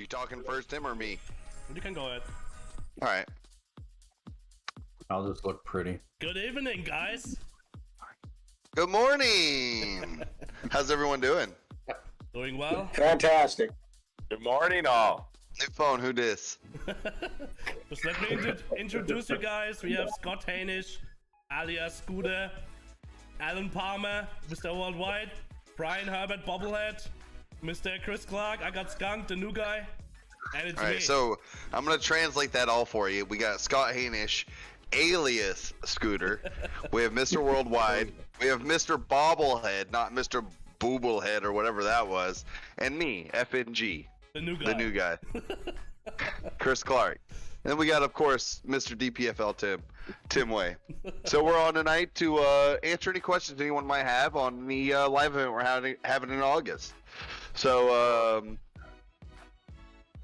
You talking first, Tim, or me? You can go ahead. All right. I'll just look pretty. Good evening, guys. Good morning. How's everyone doing? Doing well? Fantastic. Good morning, all. New phone, who dis? Just let me introduce you guys. We have Scott Hainish, alias Scooter, Alan Palmer, Mr. Worldwide, Brian Herbert Bobblehead, Mr. Chris Clark. I got Skunk, the new guy, and it's All right, me. so I'm gonna translate that all for you. We got Scott Hainish, alias Scooter. We have Mr. Worldwide. We have Mr. Bobblehead, not Mr. Booblehead or whatever that was, and me, FNG, the new guy. the new guy, Chris Clark. And then we got, of course, Mr. DPFL Tim Way. So we're on tonight to answer any questions anyone might have on the live event we're having in August. So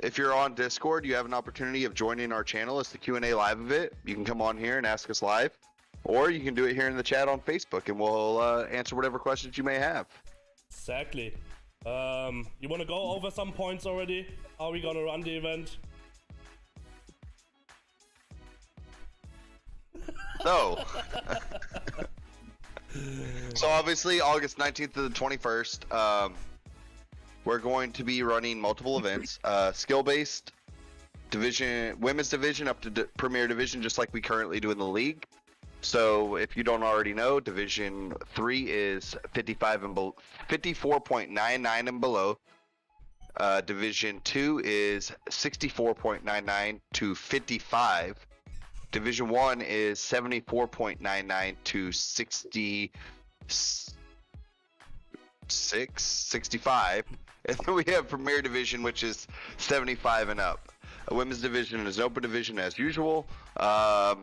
if you're on Discord, you have an opportunity of joining our channel. It's the Q&A live event. You can come on here and ask us live, or you can do it here in the chat on Facebook, and we'll answer whatever questions you may have. Exactly. You want to go over some points already? How are we gonna run the event? So, so obviously August 19th to the 21st, we're going to be running multiple events, skill-based division, women's division up to premier division, just like we currently do in the league. So if you don't already know, Division 3 is 54.99 and below. Division 2 is 64.99 to 55. Division 1 is 74.99 to 65. And then we have Premier Division, which is 75 and up. A women's division is an open division as usual. Yeah,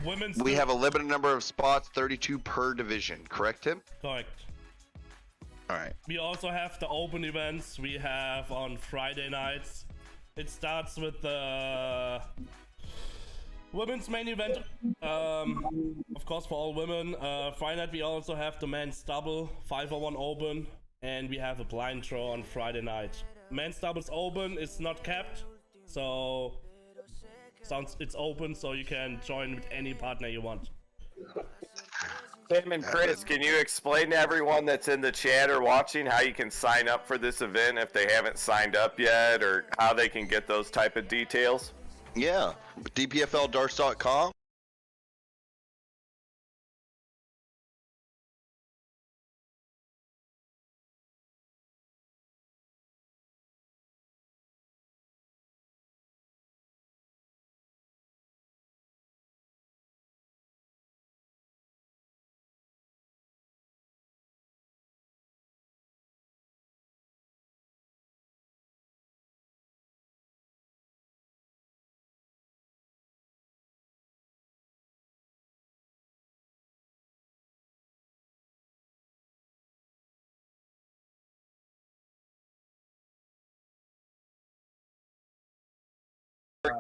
women's. We have a limited number of spots, 32 per division. Correct, Tim? Correct. All right. We also have the open events we have on Friday nights. It starts with the women's main event, of course, for all women. Friday night we also have the men's double 501 open, and we have a blind draw on Friday night. Men's doubles open is not capped, so it's open, so you can join with any partner you want. Tim and Chris, can you explain to everyone that's in the chat or watching how you can sign up for this event if they haven't signed up yet, or how they can get those type of details? Yeah. DPFLdarts.com.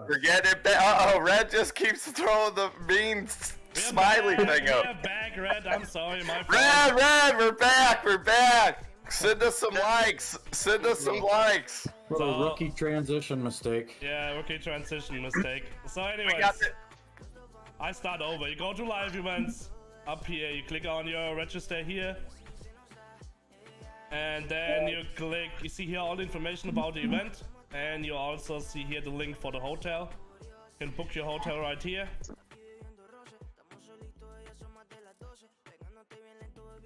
We're getting it back. Red just keeps throwing the mean smiley thing up. We're back, Red. I'm sorry, my friend. Red, we're back. We're back. Send us some likes. Send us some likes. What a rookie transition mistake. Yeah, rookie transition mistake. So anyways, I start over. You go to live events. Up here, you click on your register here. And then you click, you see here all the information about the event. And you also see here the link for the hotel. You can book your hotel right here.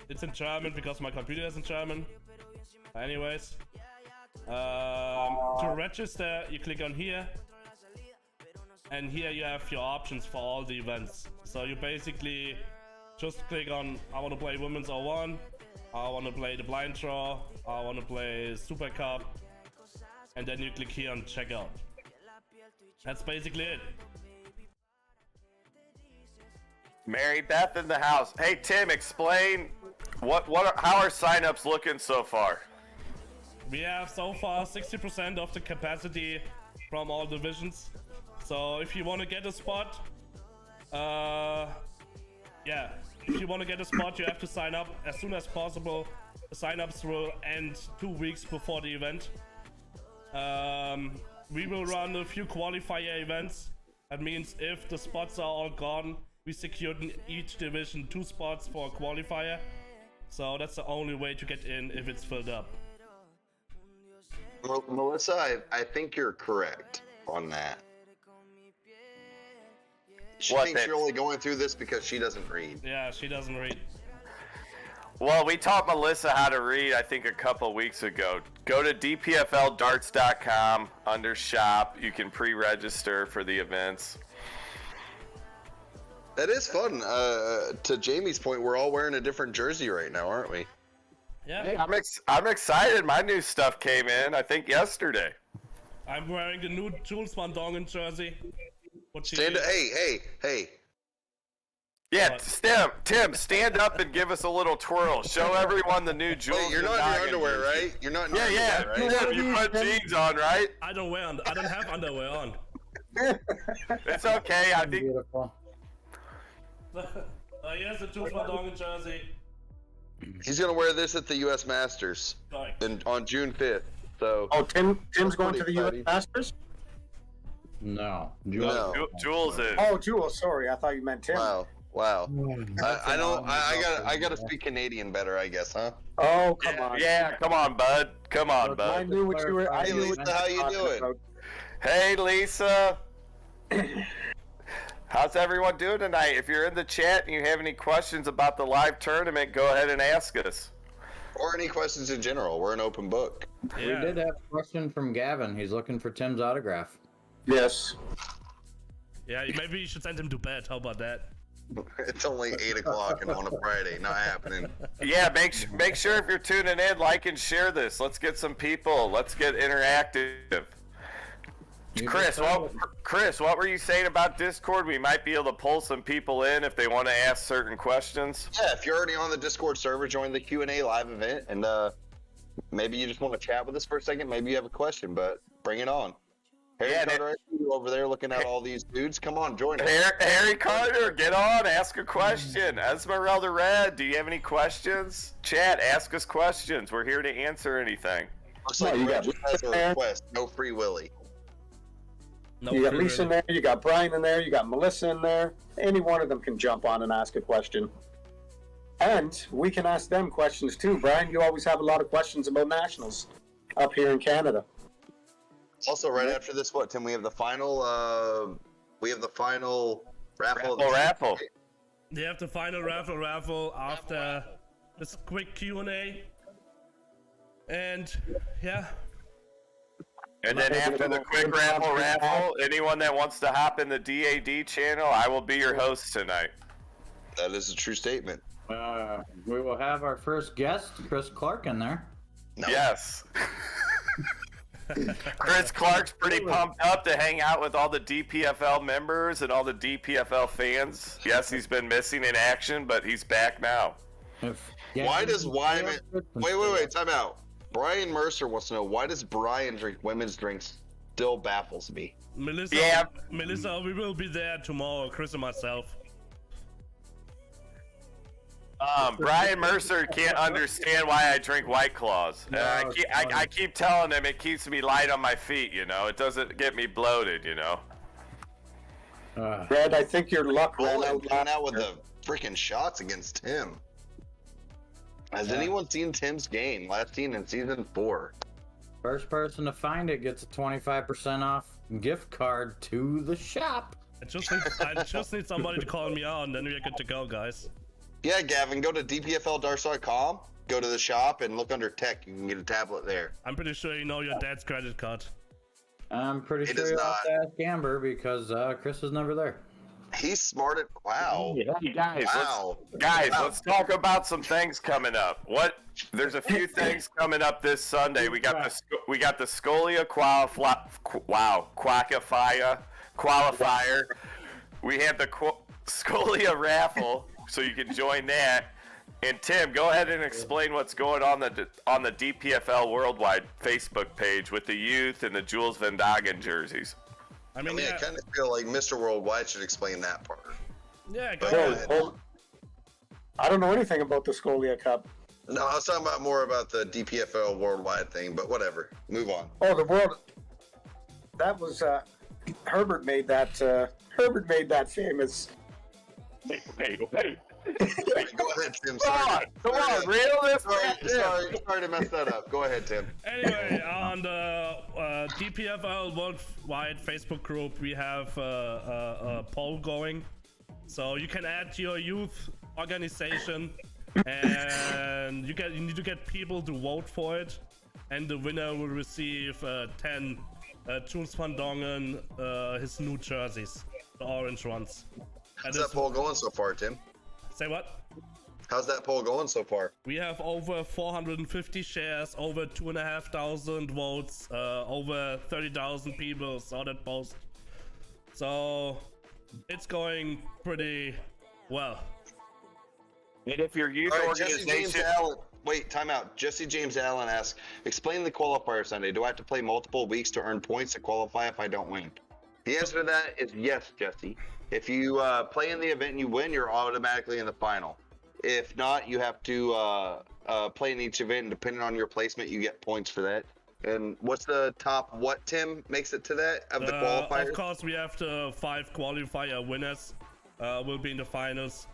It's in German because my computer is in German. Anyways. To register, you click on here. And here you have your options for all the events. So you basically just click on, I want to play Women's 01. I want to play the blind draw. I want to play Super Cup. And then you click here on checkout. That's basically it. Mary Beth in the house. Hey Tim, explain how are signups looking so far? We have so far 60% of the capacity from all divisions. So if you want to get a spot, yeah, if you want to get a spot, you have to sign up as soon as possible. The signups will end 2 weeks before the event. We will run a few qualifier events. That means if the spots are all gone, we secured in each division 2 spots for a qualifier. So that's the only way to get in if it's filled up. Well, Melissa, I think you're correct on that. She thinks you're only going through this because she doesn't read. Yeah, she doesn't read. Well, we taught Melissa how to read, I think, a couple weeks ago. Go to DPFLDarts.com under shop. You can pre-register for the events. That is fun. To Jamie's point, we're all wearing a different jersey right now, aren't we? Yeah. Hey, I'm excited. My new stuff came in, I think, yesterday. I'm wearing the new Jules Van Dongen jersey. Hey. Yeah, Tim, stand up and give us a little twirl. Show everyone the new Jules. Wait, you're not in your underwear, right? You're not in your underwear, right? You put jeans on, right? I don't have underwear on. It's okay. I think. Beautiful. Here's the Jules Van Dongen jersey. He's gonna wear this at the U.S. Masters on June 5th. So. Oh, Tim's going to the U.S. Masters? No. Jules is. Oh, Jules. Sorry, I thought you meant Tim. Wow. I gotta speak Canadian better, I guess, huh? Oh, come on. Yeah, come on, bud. Come on, bud. I knew what you were. Hey, Lisa, how you doing? Hey, Lisa. How's everyone doing tonight? If you're in the chat and you have any questions about the live tournament, go ahead and ask us. Or any questions in general. We're an open book. Yeah. We did have a question from Gavin. He's looking for Tim's autograph. Yes. Yeah, maybe you should send him to bed. How about that? It's only 8 o'clock and on a Friday. Not happening. Yeah, make sure if you're tuning in, like and share this. Let's get some people. Let's get interactive. Chris, what were you saying about Discord? We might be able to pull some people in if they want to ask certain questions. Yeah, if you're already on the Discord server, join the Q&A live event, and maybe you just want to chat with us for a second. Maybe you have a question, but bring it on. Harry Carter, you over there looking at all these dudes. Come on, join us. Harry Carter, get on, ask a question. Esmeralda Red, do you have any questions? Chat, ask us questions. We're here to answer anything. Looks like you just has a request. No Free Willy. No, You got Lisa in there, you got Brian in there, you got Melissa in there. Any one of them can jump on and ask a question. And we can ask them questions too. Brian, you always have a lot of questions about nationals up here in Canada. Also, right after this, what, Tim? We have the final raffle. Raffle. You have the final raffle after this quick Q&A. And yeah. And then after the quick raffle, anyone that wants to hop in the DAD channel, I will be your host tonight. That is a true statement. We will have our first guest, Chris Clark, in there. No. Yes. Chris Clark's pretty pumped up to hang out with all the DPFL members and all the DPFL fans. Yes, he's been missing in action, but he's back now. Why does Wyman... Wait, time out. Brian Mercer wants to know, why does Brian drink women's drinks still baffles me. Melissa, Yeah. Melissa, we will be there tomorrow, Chris and myself. Brian Mercer can't understand why I drink White Claws. No, I keep telling him it keeps me light on my feet, you know? It doesn't get me bloated, you know? Red, I think your luck ran Rolling out. coming out with the freaking shots against Tim. Has anyone seen Tim's game? Last seen in season 4. First person to find it gets a 25% off gift card to the shop. I just need somebody to call me out, and then we're good to go, guys. Yeah, Gavin, go to DPFLdarts.com, go to the shop, and look under tech. You can get a tablet there. I'm pretty sure you know your dad's credit card. I'm pretty It sure is you'll not. have to ask Amber because Chris is never there. He's smart at. Wow. Hey, guys, Wow. let's talk about some things coming up. There's a few things coming up this Sunday. We got the Scolia qualifier. We have the Scolia raffle, so you can join that. And Tim, go ahead and explain what's going on the DPFL Worldwide Facebook page with the youth and the Jules Van Dagen jerseys. I I mean, mean, yeah, I kind of feel like Mr. Worldwide should explain that part. yeah, go But- ahead. I don't know anything about the Scolia Cup. No, I was talking about more about the DPFL Worldwide thing, but whatever. Move on. Oh, the world. That was Herbert made that. Herbert made that famous. Wait. Go ahead, Tim. Sorry. Come on, reel this Sorry to mess that up. Go ahead, Tim. Anyway, on the DPFL Worldwide Facebook group, we have a poll going. So you can add your youth organization, and you need to get people to vote for it, and the winner will receive 10 Jules Van Dongen his new jerseys, the orange ones. How's that poll going so far, Tim? Say what? How's that poll going so far? We have over 450 shares, over 2,500 votes, over 30,000 people saw that post. So it's going pretty well. And if your youth All right, Jesse organization, James Allen. Wait, time out. Jesse James Allen asks, explain the qualifier Sunday. Do I have to play multiple weeks to earn points to qualify if I don't win? The answer to that is yes, Jesse. If you play in the event and you win, you're automatically in the final. If not, you have to play in each event, and depending on your placement, you get points for that. And what's the top, what, Tim, makes it to that of the qualifiers? Of course, we have the 5 qualifier winners will be in the finals.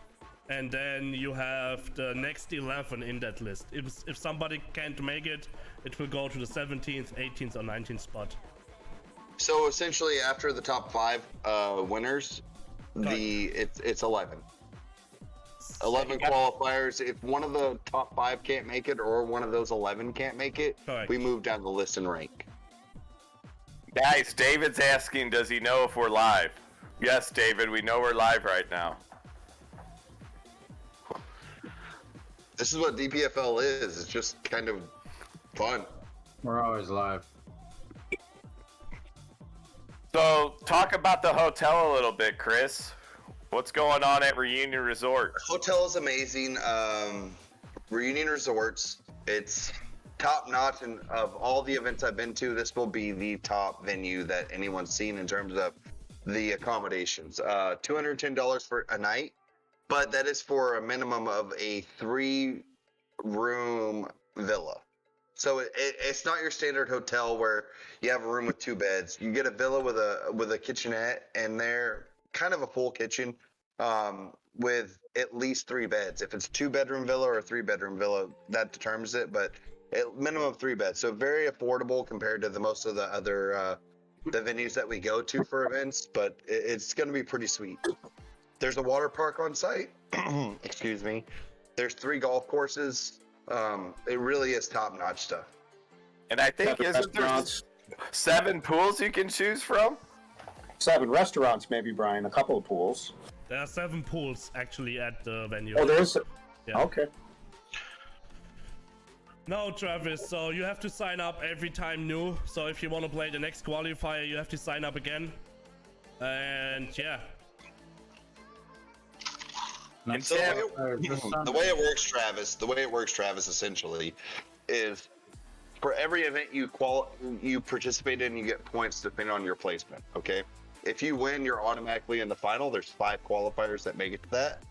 And then you have the next 11 in that list. If somebody can't make it, it will go to the 17th, 18th, or 19th spot. So essentially, after the top 5 winners, it's 11. 11 qualifiers. If one of the top 5 can't make it, or one of those 11 can't make it, Correct. we move down the list and rank. guys, David's asking, does he know if we're live? Yes, David, we know we're live right now. This is what DPFL is. It's just kind of fun. We're always live. So, talk about the hotel a little bit, Chris. What's going on at Reunion Resort? Hotel is amazing. Reunion Resorts, it's top notch, and of all the events I've been to, this will be the top venue that anyone's seen in terms of the accommodations. $210 for a night, but that is for a minimum of a 3-room villa. So it's not your standard hotel where you have a room with 2 beds. You get a villa with a kitchenette, and they're kind of a full kitchen with at least 3 beds. If it's a 2-bedroom villa or a 3-bedroom villa, that determines it, but minimum of 3 beds. So very affordable compared to most of the other the venues that we go to for events, but it's going to be pretty sweet. There's a water park on site. Excuse me. There's 3 golf courses. It really is top-notch stuff. And I think, isn't there 7 pools you can choose from? 7 restaurants, maybe, Brian. A couple of pools. There are 7 pools actually at the venue. Oh, there's. Yeah. Okay. No, Travis, so you have to sign up every time new. So if you want to play the next qualifier, you have to sign up again. And yeah. And So Tim, the way it works, Travis, essentially is for every event you participate in, you get points depending on your placement. Okay, if you win, you're automatically in the final. There's 5 qualifiers that make it to that.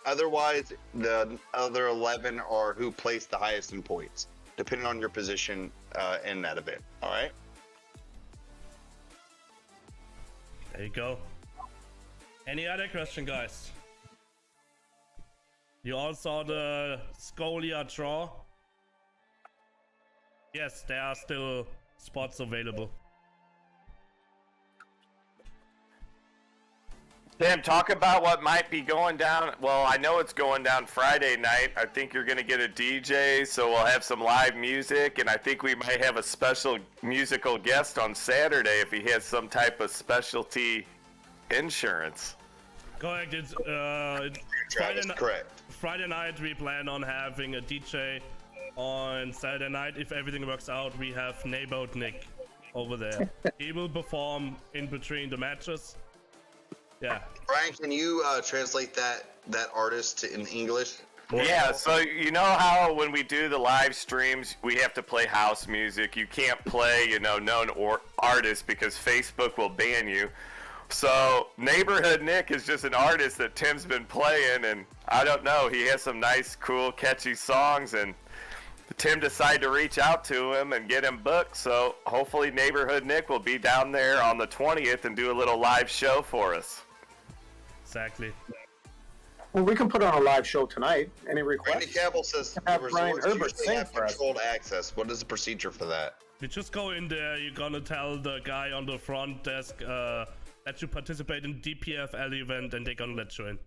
Otherwise, the other 11 are who placed the highest in points, depending on your position in that event. All right. There you go. Any other question, guys? You all saw the Scolia Draw? Yes, there are still spots available. Tim, talk about what might be going down. Well, I know it's going down Friday night. I think you're going to get a DJ, so we'll have some live music, and I think we might have a special musical guest on Saturday if he has some type of specialty insurance. Correct. It's Correct. Friday night we plan on having a DJ. On Saturday night, if everything works out, we have Neighborhood Nick over there. He will perform in between the matches. Yeah. Brian, can you translate that artist in English? Yeah, so you know how when we do the live streams, we have to play house music. You can't play, known artists because Facebook will ban you. So Neighborhood Nick is just an artist that Tim's been playing, and I don't know, he has some nice, cool, catchy songs, and Tim decided to reach out to him and get him booked, so hopefully Neighborhood Nick will be down there on the 20th and do a little live show for us. Exactly. Well, we can put on a live show tonight. Any requests? Randy Campbell says the Have Brian resorts Herbert usually sing have for us. controlled access. What is the procedure for that? You just go in there, you're gonna tell the guy on the front desk that you participate in DPFL event, and they're gonna let you in.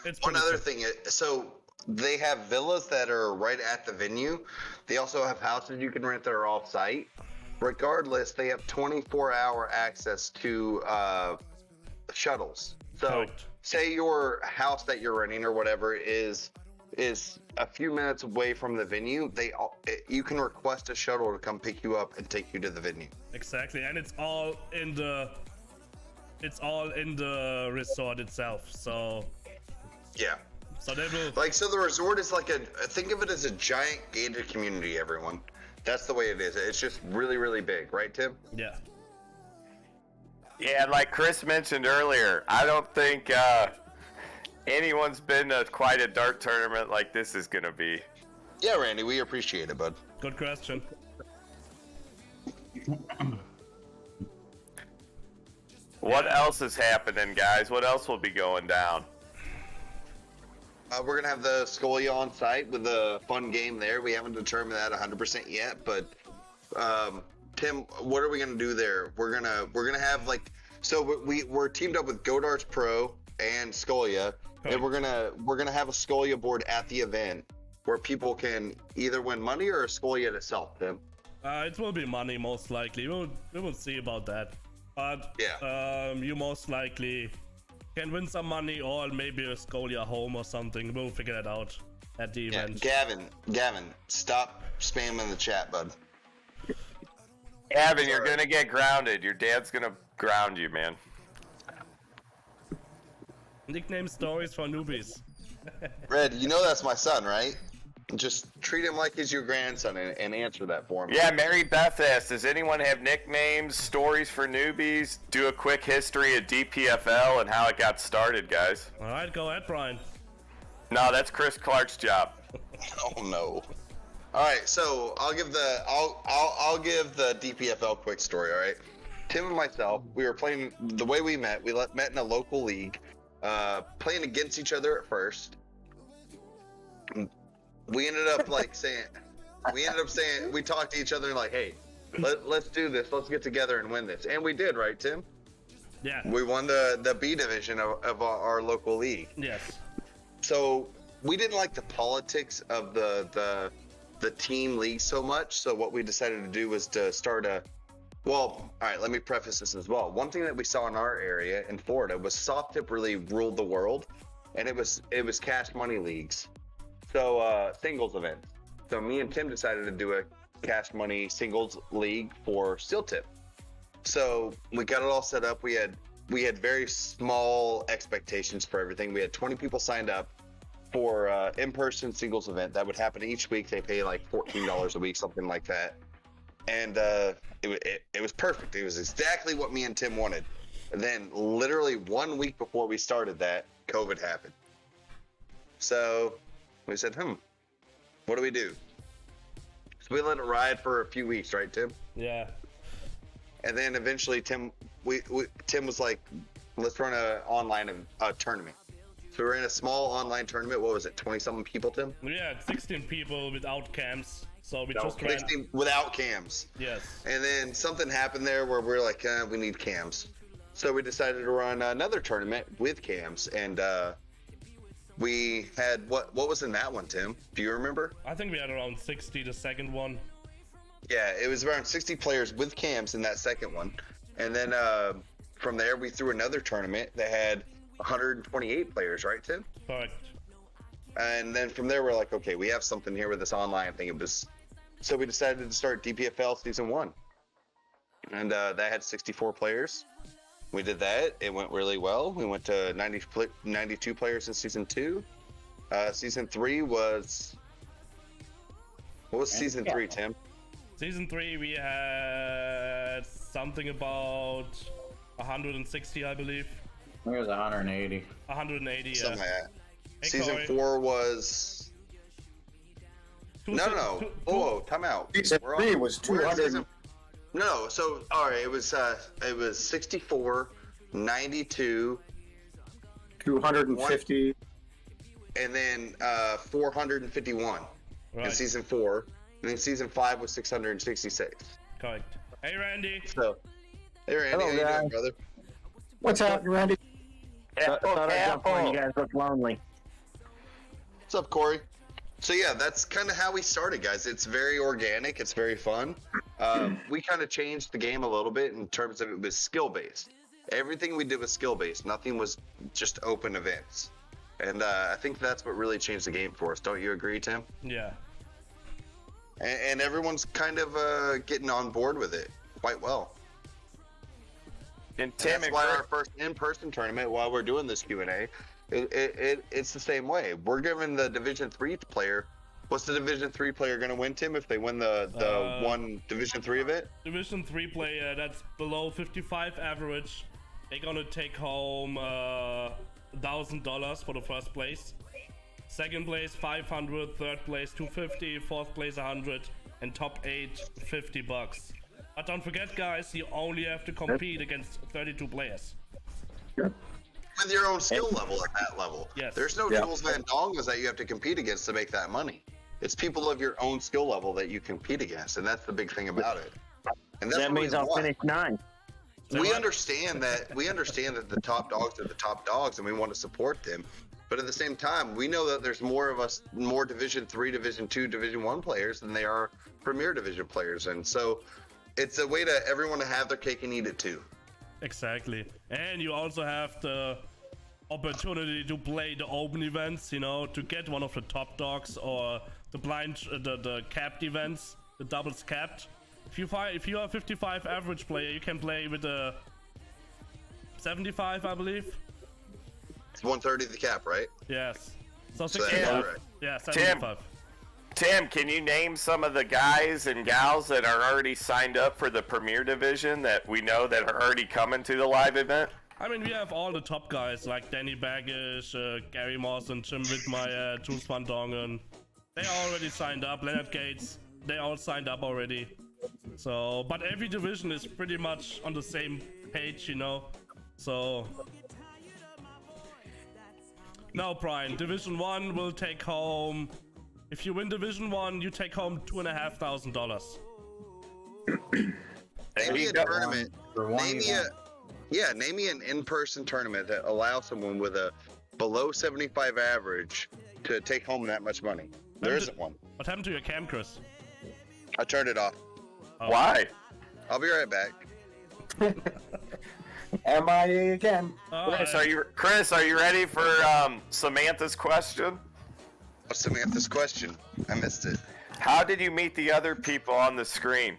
It's One pretty other simple. thing, so they have villas that are right at the venue. They also have houses you can rent that are off-site. Regardless, they have 24-hour access to shuttles. So, Correct. say your house that you're renting or whatever is a few minutes away from the venue. You can request a shuttle to come pick you up and take you to the venue. Exactly, and it's all in the resort itself. So Yeah. they will. So the resort is think of it as a giant gated community, everyone. That's the way it is. It's just really, really big, right, Tim? Yeah. Yeah, like Chris mentioned earlier, I don't think anyone's been to quite a dart tournament like this is going to be. Yeah, Randy, we appreciate it, bud. Good question. What else is happening, guys? What else will be going down? We're gonna have the Scolia on site with a fun game there. We haven't determined that 100% yet, but Tim, what are we gonna do there? We're gonna have we're teamed up with Go Darts Pro and Scolia, and we're gonna have a Scolia board at the event where people can either win money or a Scolia itself. Tim. It will be money most likely. We will see about that. But Yeah. You most likely can win some money or maybe a Scolia home or something. We'll figure that out at the Yeah, event. Gavin, stop spamming the chat, bud. Gavin, you're going to get grounded. Your dad's going to ground you, man. Nickname stories for newbies. Red, you know that's my son, right? Just treat him like he's your grandson and answer that for me. Yeah, Mary Beth asked, does anyone have nicknames, stories for newbies? Do a quick history of DPFL and how it got started, guys. All right, go ahead, Brian. No, that's Chris Clark's job. Oh no. All right, so I'll give the DPFL quick story. All right, Tim and myself, we were playing. The way we met, met in a local league, playing against each other at first. We ended up saying, we talked to each other like, hey, let's do this. Let's get together and win this, and we did, right, Tim? Yeah. We won the B division of our local league. Yes. So we didn't like the politics of the team league so much. So what we decided to do was to start all right, let me preface this as well. One thing that we saw in our area in Florida was soft tip really ruled the world, and it was cash money leagues. So singles events. So me and Tim decided to do a cash money singles league for steel tip. So we got it all set up. We had very small expectations for everything. We had 20 people signed up. for in-person singles event that would happen each week. They pay like $14 a week, something like that. And it was perfect. It was exactly what me and Tim wanted. And then literally 1 week before we started that, COVID happened. So we said, what do we do? So we let it ride for a few weeks, right, Tim? Yeah. And then eventually Tim was like, let's run a tournament. So we're in a small online tournament. What was it, 20-something people, Tim? We had 16 people without cams, so we No, just ran. 16 without cams. Yes. And then something happened there where we're like, we need cams. So we decided to run another tournament with cams, and we had what was in that one, Tim? Do you remember? I think we had around 60 the second one. Yeah, it was around 60 players with cams in that second one, and then from there we threw another tournament that had 128 players, right, Tim? Correct. And then from there we're like, okay, we have something here with this online thing. So we decided to start DPFL Season 1, and that had 64 players. We did that. It went really well. We went to 92 players in Season 2. Season 3 was... What was Season 3, Tim? Season 3 we had something about 160, I believe. I think it was 180. 180, yeah. Something like that. Hey, Season Corey. 4 was... No. Whoa, time out. Season We're 3 on- was we're in 200. season- No, so, alright, it was 64, 92, 250. and then 451 in Right. Season 4. And then Season 5 was 666. Correct. Hey, Randy. So, hey Randy, Hello, how you doing, guys. brother? What's happening, Randy? Thought I'd jump on. You guys look lonely. What's up, Corey? So yeah, that's kind of how we started, guys. It's very organic. It's very fun. We kind of changed the game a little bit in terms of it was skill-based. Everything we did was skill-based. Nothing was just open events. And I think that's what really changed the game for us. Don't you agree, Tim? Yeah. And everyone's kind of getting on board with it quite well. And Tim That's and why Chris, our first in-person tournament, while we're doing this Q&A, it's the same way. We're giving the Division 3 player. What's the Division 3 player going to win, Tim, if they win the one Division 3 event? Division 3 player that's below 55 average, they're gonna take home $1,000 for the first place. Second place 500, third place 250, fourth place 100, and top 8 $50. But don't forget, guys, you only have to compete against 32 players. With your own skill level at that level. Yes. There's no Jules Van Dongas that you have to compete against to make that money. It's people of your own skill level that you compete against, and that's the big thing about it. And that's That what means we I'll want. finish 9. We understand that the top dogs are the top dogs, and we want to support them. But at the same time, we know that there's more of us, more Division 3, Division 2, Division 1 players than they are Premier Division players, and so it's a way to everyone to have their cake and eat it too. Exactly. And you also have the opportunity to play the open events, you know, to get one of the top dogs or the the capped events, the doubles capped. If you are a 55 average player, you can play with a 75, I believe. It's 130 the cap, right? Yes. So So that's 65. right. Yeah, 75. Tim, can you name some of the guys and gals that are already signed up for the Premier Division that we know that are already coming to the live event? I mean, we have all the top guys like Danny Baggish, Gary Mawson, Jim Wittmeyer, Jules Van Dongen. They already signed up. Leonard Gates, they all signed up already. So, but every division is pretty much on the same page, you know. So, now, Brian, Division 1 will take home. If you win Division 1, you take home $2,500. Name me a tournament. For one Name me event. name me an in-person tournament that allows someone with a below 75 average to take home that much money. There isn't one. What happened to your cam, Chris? I turned it off. Why? I'll be right back. MIA again. Chris, are you ready for Samantha's question? What's Samantha's question? I missed it. How did you meet the other people on the screen?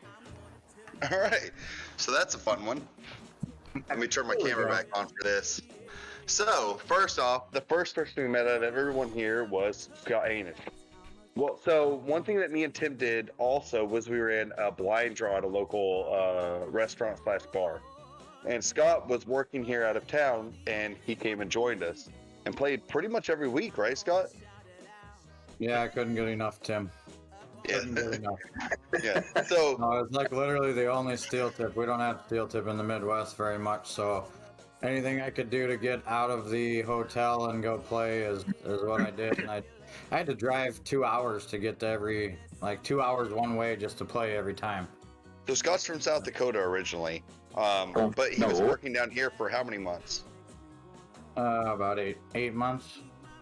All right. So that's a fun one. Let me turn my camera back on for this. So, first off, the first person we met out of everyone here was Scott Hanish. Well, so one thing that me and Tim did also was we ran a blind draw at a local restaurant/bar. And Scott was working here out of town, and he came and joined us and played pretty much every week, right, Scott? Yeah, I couldn't get enough, Tim. Yeah. Couldn't get enough. Yeah. So, No, it's like literally the only steel tip. We don't have steel tip in the Midwest very much, so anything I could do to get out of the hotel and go play is what I did. And I had to drive 2 hours to get to like 2 hours one way just to play every time. so Scott's from South Dakota originally, but he was working down here for how many months? About eight months.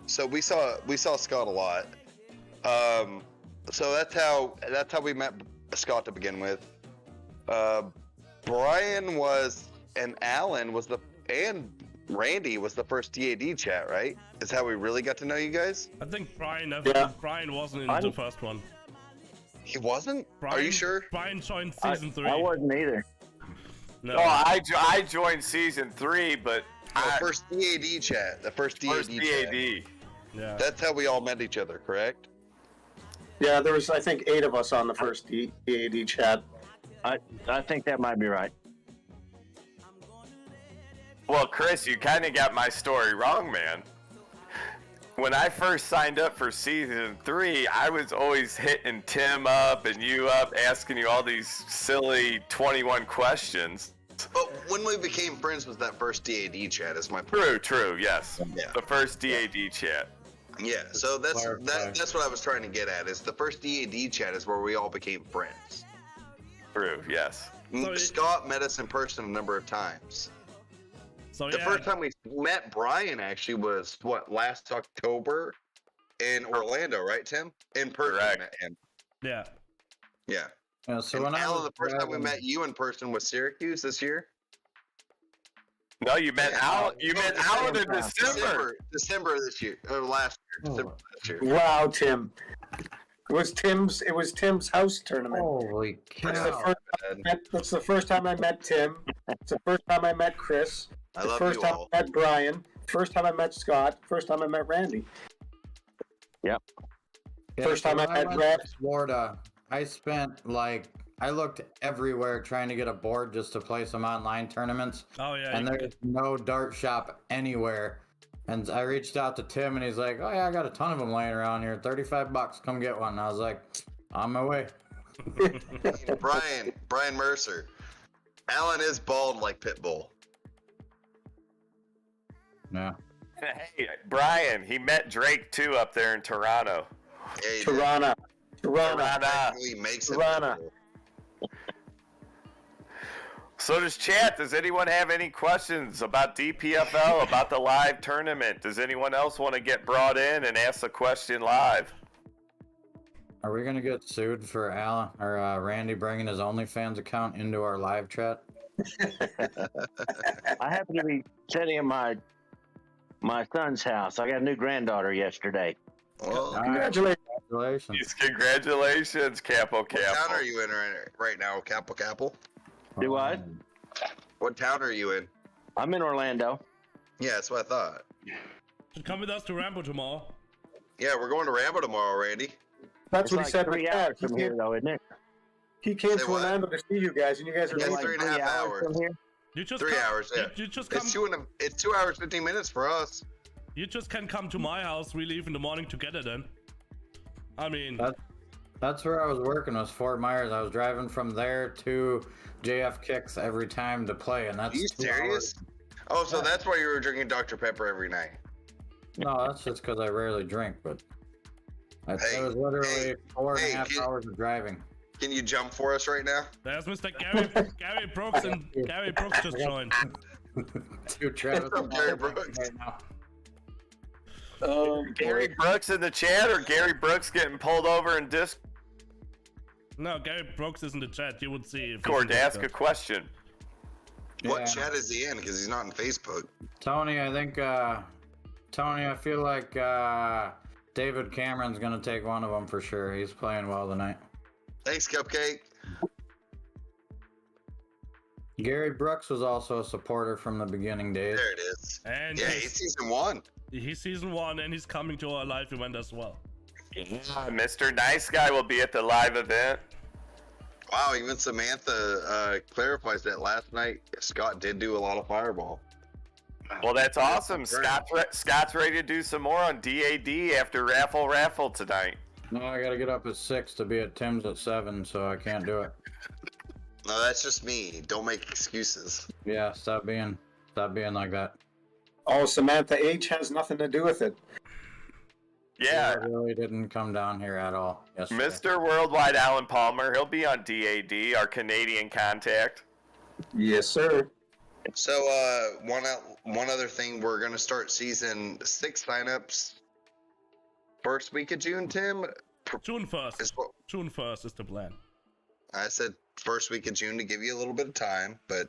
So we saw Scott a lot. So that's how we met Scott to begin with. Brian was, and Alan was and Randy was the first DAD chat, right? Is how we really got to know you guys. I think Brian wasn't in the first one. He wasn't? Brian, Are you sure? Brian joined season 3. I wasn't either. No. Oh, I joined season 3, but The first DAD chat. The first DAD chat. Yeah. That's how we all met each other, correct? Yeah, there was, I think, 8 of us on the first DAD chat. I think that might be right. Well, Chris, you kind of got my story wrong, man. When I first signed up for season 3, I was always hitting Tim up and you up, asking you all these silly 21 questions. But when we became friends was that first DAD chat, is my point. True, yes. Yeah. The first DAD chat. Yeah, so that's Clarify. that's what I was trying to get at, is the first DAD chat is where we all became friends. True, yes. So Scott met us in person a number of times. So The first time we met Brian actually was, last October in Orlando, right, Tim? In person. Correct. Met him. Yeah. Yeah. Yeah, so And when I Alan, was the first time we driving- met you in person was Syracuse this year? No, you met Yeah. Alan. You met Alan in December. December this year, or last year. Oh. December last year. Wow, Tim. It was Tim's house tournament. Holy That's the cow! first That's the first time I met Tim. It's the first time I met Chris. I The love first you time all. I met Brian. First time I met Scott. First time I met Randy. Yeah, First so time I when met went Brad. to Florida, I spent I looked everywhere trying to get a board just to play some online tournaments, Oh yeah. and there's no dart shop anywhere. And I reached out to Tim, and he's like, "Oh yeah, I got a ton of them laying around here. $35, come get one." And I was like, "On my way." Brian Mercer. Alan is bald like Pitbull. Yeah. Hey, Brian, he met Drake too up there in Toronto. Yeah, he did. Tirana. He makes it. Tirana. So does chat. Does anyone have any questions about DPFL, about the live tournament? Does anyone else want to get brought in and ask a question live? Are we gonna get sued for Alan or Randy bringing his OnlyFans account into our live chat? I happen to be sitting at my son's house. I got a new granddaughter yesterday. Well, Congratulations. Congratulations. Yes, congratulations, Capo what town Capo. are you in right now, Capel? Do what? What town are you in? I'm in Orlando. Yeah, that's what I thought. Come with us to Rambo tomorrow. Yeah, we're going to Rambo tomorrow, Randy. That's It's what like he said. 3 hours from here, though, isn't it? He came Say to what? Orlando to see you guys, and you guys are Yeah, leaving. like 3.5 hours. from here. You just 3 come, hours, yeah. You just come. It's 2 hours 15 minutes for us. You just can come to my house. We leave in the morning together then. I mean, That's where I was working, was Fort Myers. I was driving from there to JF Kicks every time to play, and that's Are you 2 serious? hours. Oh, so that's why you were drinking Dr. Pepper every night. No, that's just because I rarely drink, but it Hey, was literally hey, 4.5 hey, hours of driving. Can you jump for us right now? there's Mr. Gary Brooks, and Gary Brooks just joined. Dude, Travis, What's up, Gary Brooks? right now. Oh, Gary Brooks in the chat, or Gary Brooks getting pulled over in Discord No, Gary Brooks is in the chat. You would see. If he's in to ask a Discord. question? What Yeah. chat is he in? Because he's not on Facebook. Tony, I think, Tony, I feel like David Cameron's going to take one of them for sure. He's playing well tonight. Thanks, Cupcake. Gary Brooks was also a supporter from the beginning days. There it is. And Yeah, he's season 1. he's season 1, and he's coming to our live event as well. Mr. Nice Guy will be at the live event. Wow, even Samantha clarifies that last night Scott did do a lot of fireball. Well, that's awesome. Scott's ready to do some more on DAD after Raffle tonight. No, I gotta get up at 6 to be at Tim's at 7, so I can't do it. No, that's just me. Don't make excuses. Yeah, stop being like that. Oh, Samantha H has nothing to do with it. Yeah, I really didn't come down here at all. Yesterday. Mr. Worldwide Alan Palmer, he'll be on DAD, our Canadian contact. Yes, sir. So, one other thing, we're gonna start season 6 signups first week of June. Tim, June 1st. is what June 1st is the plan. I said. First week of June to give you a little bit of time, but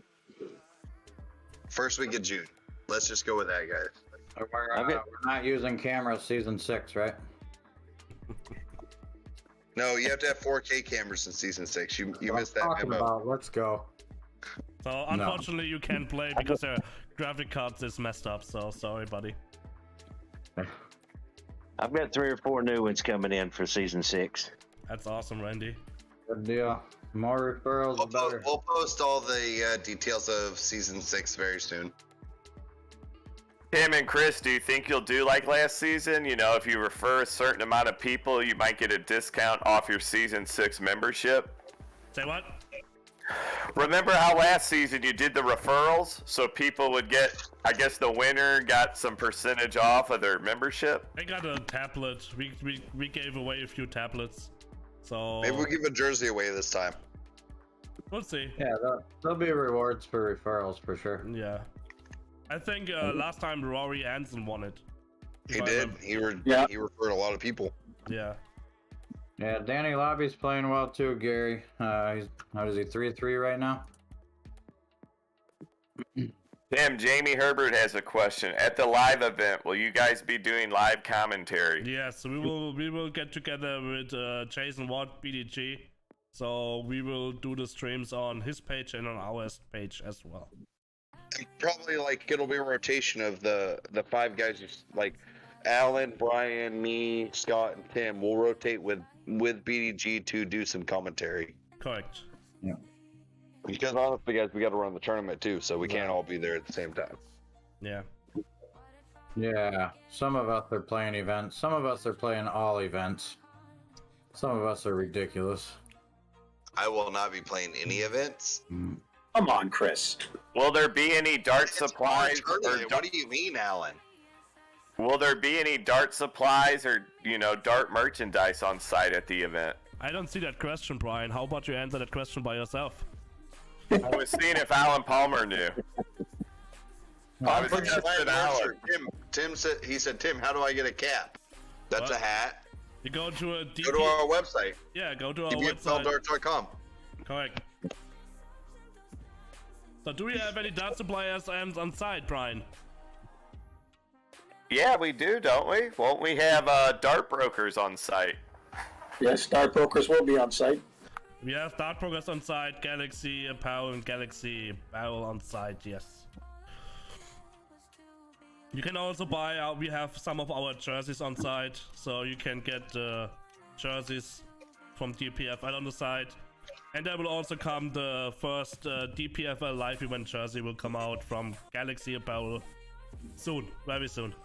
first week of June. Let's just go with that, guys. We're not using cameras season 6, right? No, you have to have 4K cameras in season 6. You missed that Talking memo. about, let's go. So unfortunately, you can't play because their graphic cards is messed up. So sorry, buddy. I've got 3 or 4 new ones coming in for season 6. That's awesome, Randy. Good deal. More referrals, the better. We'll post all the details of season 6 very soon. Tim and Chris, do you think you'll do like last season? You know, if you refer a certain amount of people, you might get a discount off your season 6 membership. Say what? Remember how last season you did the referrals? So people would get, I guess the winner got some percentage off of their membership? I got a tablet. We gave away a few tablets. So Maybe we'll give a jersey away this time. we'll see. Yeah, there'll be rewards for referrals for sure. Yeah. I think last time Rory Hansen won it. He If I did. remember. He referred a lot of people. Yeah. Yeah, Danny Lobby's playing well too, Gary. He's how is he 3-3 right now? Tim, Jamie Herbert has a question. At the live event, will you guys be doing live commentary? Yes, we will get together with Jason Watt, BDG. So we will do the streams on his page and on our page as well. And probably like it'll be a rotation of the 5 guys, like Alan, Brian, me, Scott, and Tim. We'll rotate with BDG to do some commentary. Correct. Yeah. Because honestly, guys, we got to run the tournament too, so we can't all be there at the same time. Yeah. Yeah, some of us are playing events. Some of us are playing all events. Some of us are ridiculous. I will not be playing any events. Come on, Chris. Will there be any dart supplies? What do you mean, Alan? Will there be any dart supplies or, you know, dart merchandise on site at the event? I don't see that question, Brian. How about you answer that question by yourself? I was seeing if Alan Palmer knew. I was Pretty sure testing Alan. Tim said, Tim, how do I get a cap? That's What? a hat. You go to a Go to our website, yeah, go to our website. DPFLdarts.com. Correct. So do we have any dart suppliers on site, Brian? Yeah, we do, don't we? Won't we have dart brokers on site? Yes, Dart Brokers will be on site. We have dart brokers on site, Galaxy Apparel and Galaxy Apparel on site, yes. You can also buy we have some of our jerseys on site, so you can get jerseys from DPFL on the site. And there will also come the first DPFL live event jersey will come out from Galaxy Apparel soon, very soon.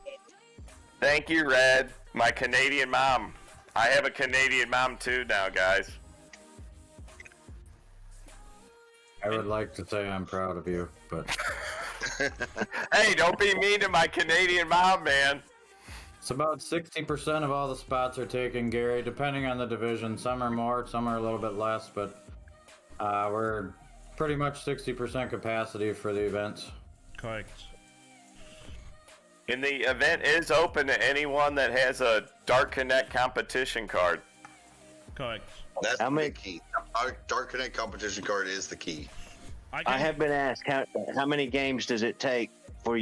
Thank you, Red. My Canadian mom. I have a Canadian mom too now, guys. I would like to say I'm proud of you, but Hey, don't be mean to my Canadian mom, man. it's about 60% of all the spots are taken, Gary, depending on the division. Some are more, some are a little bit less, but we're pretty much 60% capacity for the events. Correct. And the event is open to anyone that has a Dart Connect competition card. Correct. That's How the many- big key. Our Dark Connect competition card is the key. I have been asked how many games does it take for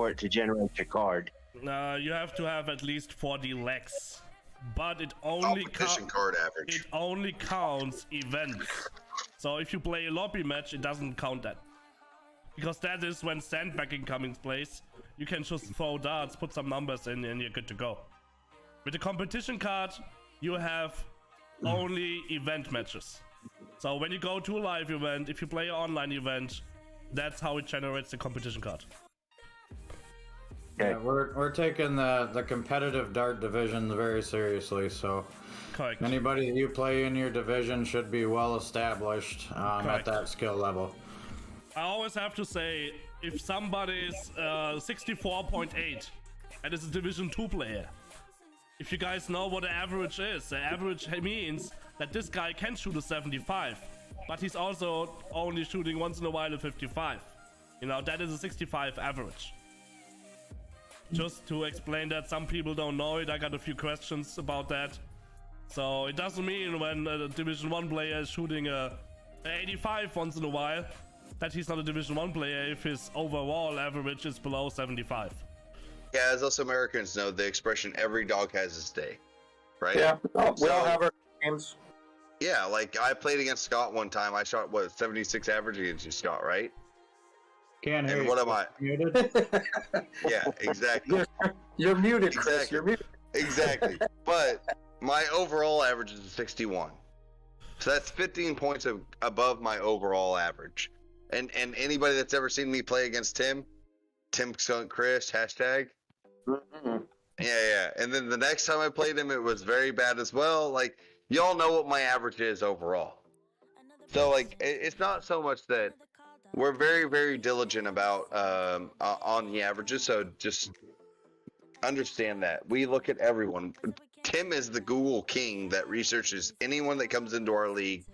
it to generate your card? You have to have at least 40 legs, but it only Competition card average. it only counts events. So if you play a lobby match, it doesn't count that. because that is when sandbagging comes in place. You can just throw darts, put some numbers in, and you're good to go. With the competition card, you have only event matches. So when you go to a live event, if you play an online event, that's how it generates the competition card. Yeah, we're taking the competitive dart division very seriously, so Correct. anybody that you play in your division should be well established at that skill level. I always have to say, if somebody's 64.8 and is a Division 2 player, if you guys know what the average is, the average means that this guy can shoot a 75, but he's also only shooting once in a while a 55. You know, that is a 65 average. Just to explain that, some people don't know it, I got a few questions about that. So it doesn't mean when a Division 1 player is shooting a 85 once in a while, that he's not a Division 1 player if his overall average is below 75. Yeah, as us Americans know, the expression "every dog has its day," right? Yeah, we all have our games. Yeah, like I played against Scott one time. I shot 76 average against you, Scott, right? Can't hear And you. what am I? Muted? Yeah, exactly. You're muted, Chris. Exactly. You're muted. Exactly. But my overall average is 61. So that's 15 points above my overall average. And anybody that's ever seen me play against Tim Skunk Chris, hashtag. Mm-hmm. Yeah. And then the next time I played him, it was very bad as well. Like, y'all know what my average is overall. So, like, it's not so much that we're very, very diligent about on the averages. So just understand that. We look at everyone. Tim is the Google king that researches anyone that comes into our league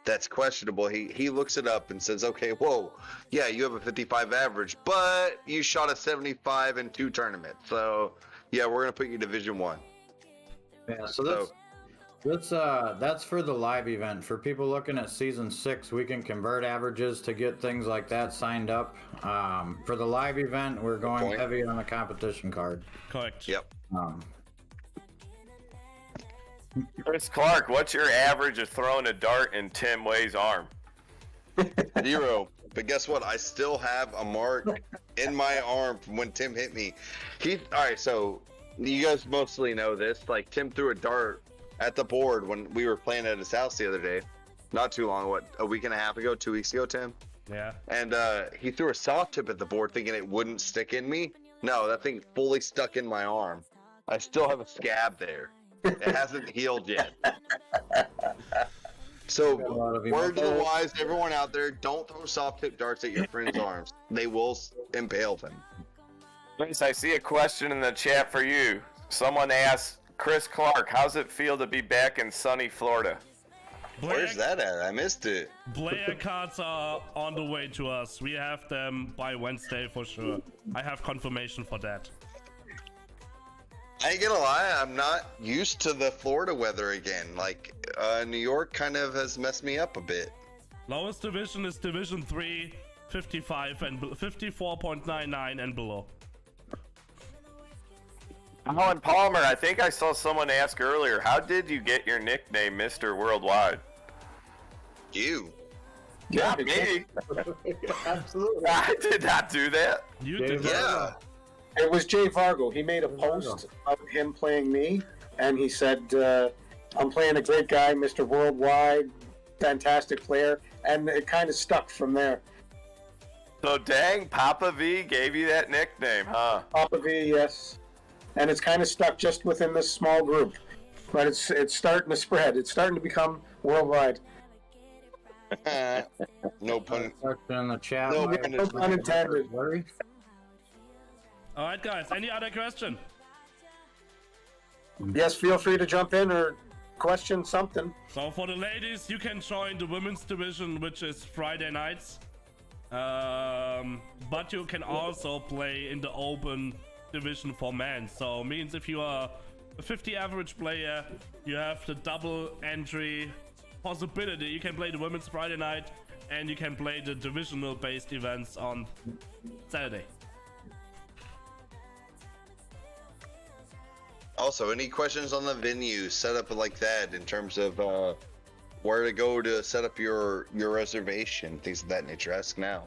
that's questionable. He looks it up and says, okay, whoa, yeah, you have a 55 average, but you shot a 75 in 2 tournaments. So, yeah, we're going to put you Division 1. Yeah, so that's for the live event. For people looking at Season 6, we can convert averages to get things like that signed up. For the live event, we're going heavy on the competition card. Correct. Yep. Chris Clark, what's your average of throwing a dart in Tim Way's arm? 0. But guess what? I still have a mark in my arm from when Tim hit me. All right, so you guys mostly know this. Like, Tim threw a dart at the board when we were playing at his house the other day. Not too long, a week and a half ago, 2 weeks ago, Tim? Yeah. And he threw a soft tip at the board thinking it wouldn't stick in me. No, that thing fully stuck in my arm. I still have a scab there. It hasn't healed yet. So, word to the wise, everyone out there, don't throw soft tip darts at your friends' arms. They will impale them. Chris, I see a question in the chat for you. Someone asked, Chris Clark, how's it feel to be back in sunny Florida? Where's that at? I missed it. Player cards are on the way to us. We have them by Wednesday for sure. I have confirmation for that. I ain't gonna lie, I'm not used to the Florida weather again. Like, New York kind of has messed me up a bit. Lowest division is Division 3, 55 and 54.99 and below. Alan Palmer, I think I saw someone ask earlier, how did you get your nickname Mr. Worldwide? You. Yeah, me. Absolutely. I did not do that. You did. Yeah. It was Jay Vargo. He made a post of him playing me, and he said, I'm playing a great guy, Mr. Worldwide, fantastic player, and it kind of stuck from there. So dang, Papa V gave you that nickname, huh? Papa V, yes. And it's kind of stuck just within this small group. But it's starting to spread. It's starting to become worldwide. No pun. In the chat. No pun intended. Alright guys, any other question? Yes, feel free to jump in or question something. So for the ladies, you can join the women's division, which is Friday nights. But you can also play in the open division for men. So means if you are a 50 average player, you have the double entry possibility. You can play the women's Friday night and you can play the divisional based events on Saturday. Also, any questions on the venue setup like that in terms of where to go to set up your reservation, things of that nature? Ask now.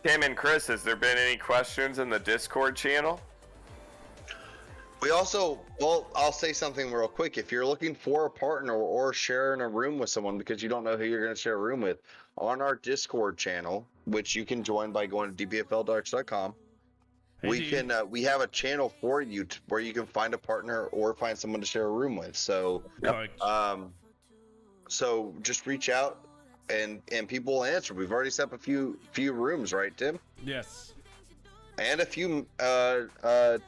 Tim and Chris, has there been any questions in the Discord channel? We also, well, I'll say something real quick. If you're looking for a partner or sharing a room with someone because you don't know who you're going to share a room with, on our Discord channel, which you can join by going to dpfldarts.com, we have a channel for you where you can find a partner or find someone to share a room with. So, so just reach out and people will answer. We've already set up a few rooms, right, Tim? Yes. And a few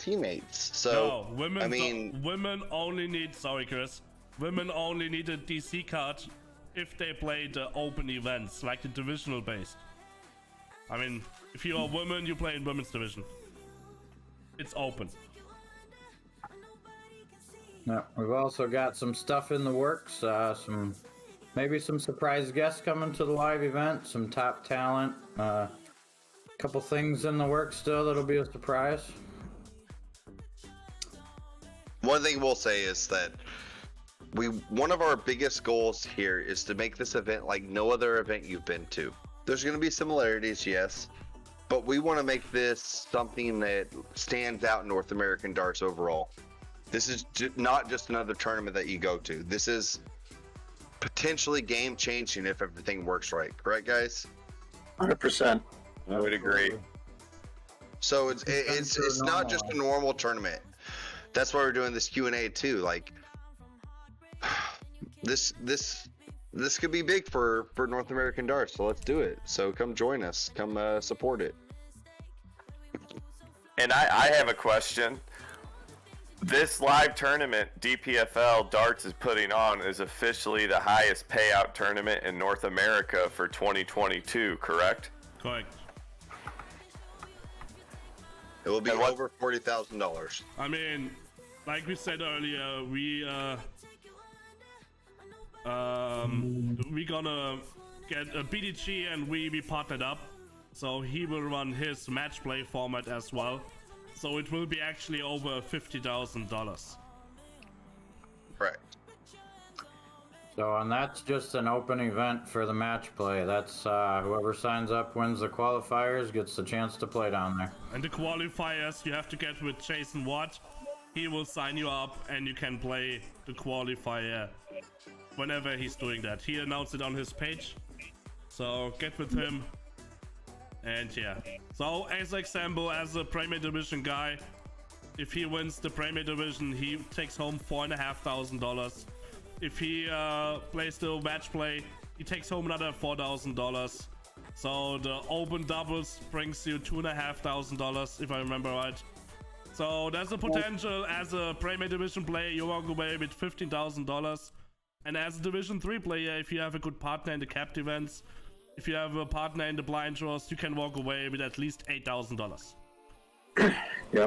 teammates. So no, women. I mean, women only need. Sorry, Chris. Women only need a DC card if they play the open events, like the divisional based. I mean, if you're a woman, you play in women's division. It's open. Yeah, we've also got some stuff in the works. Maybe some surprise guests coming to the live event. Some top talent. Couple things in the works still that'll be a surprise. One thing we'll say is that one of our biggest goals here is to make this event like no other event you've been to. There's going to be similarities, yes, but we want to make this something that stands out in North American darts overall. This is not just another tournament that you go to. This is potentially game changing if everything works right. Correct, guys? 100%. I would agree. So it's not just a normal tournament. That's why we're doing this Q&A too. Like this could be big for North American darts. So let's do it. So come join us. Come support it. And I have a question. This live tournament DPFL Darts is putting on is officially the highest payout tournament in North America for 2022, correct? Correct. It will be over $40,000. I mean, like we said earlier, we gonna get a BDG and we partnered up, so he will run his match play format as well. So it will be actually over $50,000. Correct. So, and that's just an open event for the match play. That's whoever signs up wins the qualifiers, gets the chance to play down there. And the qualifiers you have to get with Jason Watt. He will sign you up and you can play the qualifier whenever he's doing that. He announced it on his page. So get with him. And yeah. So as example, as a Premier Division guy, if he wins the Premier Division, he takes home $4,500. If he plays the match play, he takes home another $4,000. So the open doubles brings you $2,500, if I remember right. So there's a potential as a Premier Division player, you walk away with $15,000. And as a Division 3 player, if you have a good partner in the capped events, if you have a partner in the blind draws, you can walk away with at least $8,000. Yep. I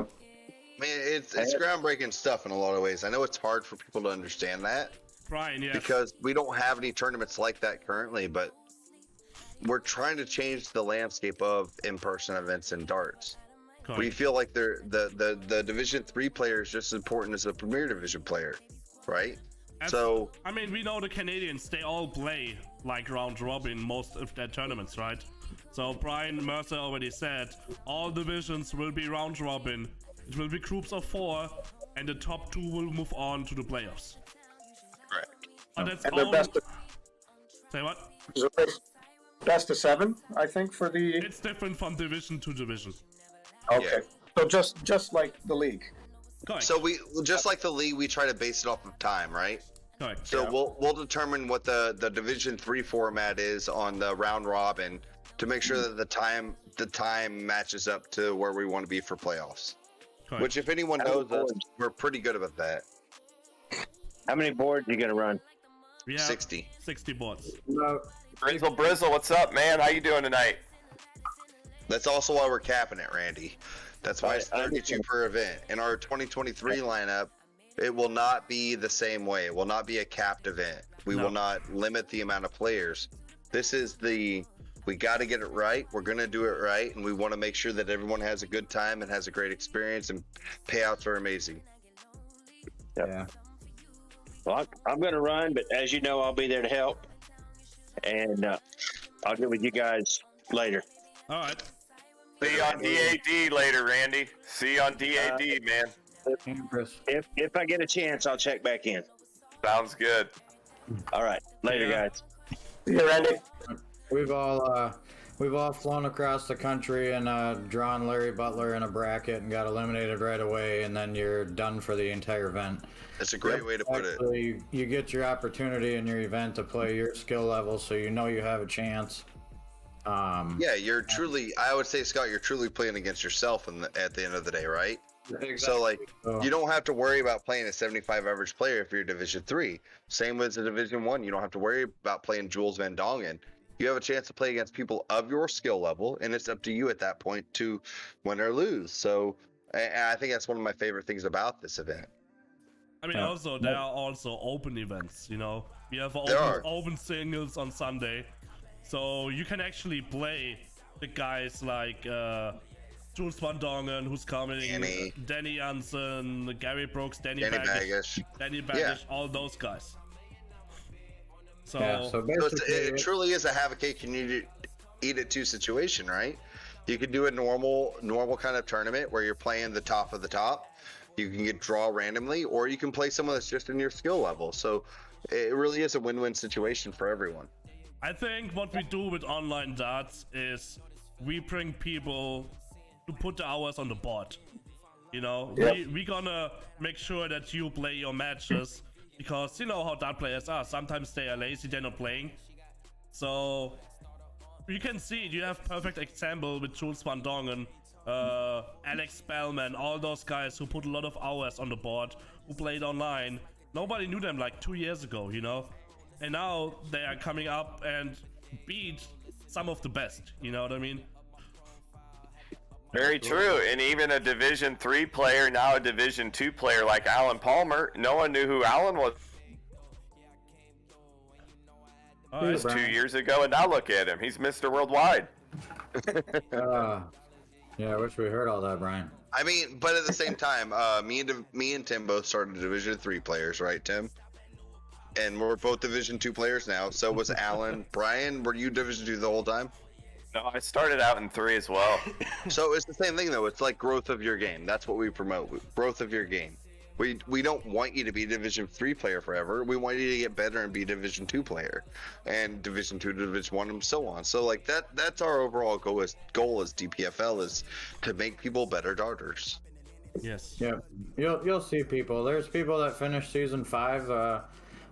mean, it's groundbreaking stuff in a lot of ways. I know it's hard for people to understand that. Brian, yes. Because we don't have any tournaments like that currently, but we're trying to change the landscape of in-person events in darts. Correct. We feel like the Division 3 player is just as important as the Premier Division player, right? So I mean, we know the Canadians, they all play like round robin most of their tournaments, right? So Brian Mercer already said all divisions will be round robin. It will be groups of 4, and the top 2 will move on to the playoffs. correct. But that's And all. they're Say what? best of 7, I think, for the. It's different from division to division. Okay. So just like the league. Correct. So we just like the league, we try to base it off of time, right? Correct. So we'll determine what the Division 3 format is on the round robin to make sure that the time matches up to where we want to be for playoffs. Correct. Which, if anyone knows us, we're pretty good about that. How many boards are you gonna run? We have 60. 60 boards. Brizzle, what's up, man? How you doing tonight? That's also why we're capping it, Randy. That's why it's 32 per event. In our 2023 lineup, it will not be the same way. It will not be a capped event. We will not limit the amount of players. This is we got to get it right. We're going to do it right, and we want to make sure that everyone has a good time and has a great experience, and payouts are amazing. Yeah. Well, I'm going to run, but as you know, I'll be there to help, and I'll get with you guys later. All right. See you on DAD later, Randy. See you on DAD, man. If I get a chance, I'll check back in. Sounds good. All right. Later, Yeah. guys. See you, Randy. We've all flown across the country and drawn Larry Butler in a bracket and got eliminated right away, and then you're done for the entire event. That's a great way to put it. Actually, you get your opportunity in your event to play your skill level, so you know you have a chance. Yeah, you're truly. I would say, Scott, you're truly playing against yourself at the end of the day, right? So like, you don't have to worry about playing a 75 average player if you're Division 3. Same as a Division 1. You don't have to worry about playing Jules Van Dongen. You have a chance to play against people of your skill level, and it's up to you at that point to win or lose. So, and I think that's one of my favorite things about this event. I mean, also there are also open events. You know, we have There are. open singles on Sunday, so you can actually play the guys like Jules Van Dongen, who's coming, Danny Jansen, Gary Brooks, Danny Baggish, Yeah. all those guys. So, Yeah, so So basically, it truly is a have a cake and eat it too situation, right? You can do a normal kind of tournament where you're playing the top of the top. You can get draw randomly, or you can play someone that's just in your skill level. So it really is a win-win situation for everyone. I think what we do with online darts is we bring people to put the hours on the board. You know, we gonna make sure that you play your matches, because you know how dart players are. Sometimes they are lazy, they're not playing. So you can see it. You have perfect example with Jules Van Dongen, Alex Spellman, all those guys who put a lot of hours on the board, who played online. Nobody knew them like 2 years ago, you know? And now they are coming up and beat some of the best, you know what I mean? Very true. And even a Division 3 player, now a Division 2 player like Alan Palmer, no one knew who Alan was All right. 2 years ago, and now look at him. He's Mr. Worldwide. yeah, I wish we heard all that, Brian. I mean, but at the same time, me and Tim both started Division 3 players, right, Tim? And we're both Division 2 players now. So was Alan. Brian, were you Division 2 the whole time? No, I started out in 3 as well. So it's the same thing, though. It's like growth of your game. That's what we promote. Growth of your game. We don't want you to be a Division 3 player forever. We want you to get better and be a Division 2 player, and Division 2 to Division 1 and so on. So like that's our overall goal as DPFL is to make people better darters. Yes. Yeah, you'll see people. There's people that finish season 5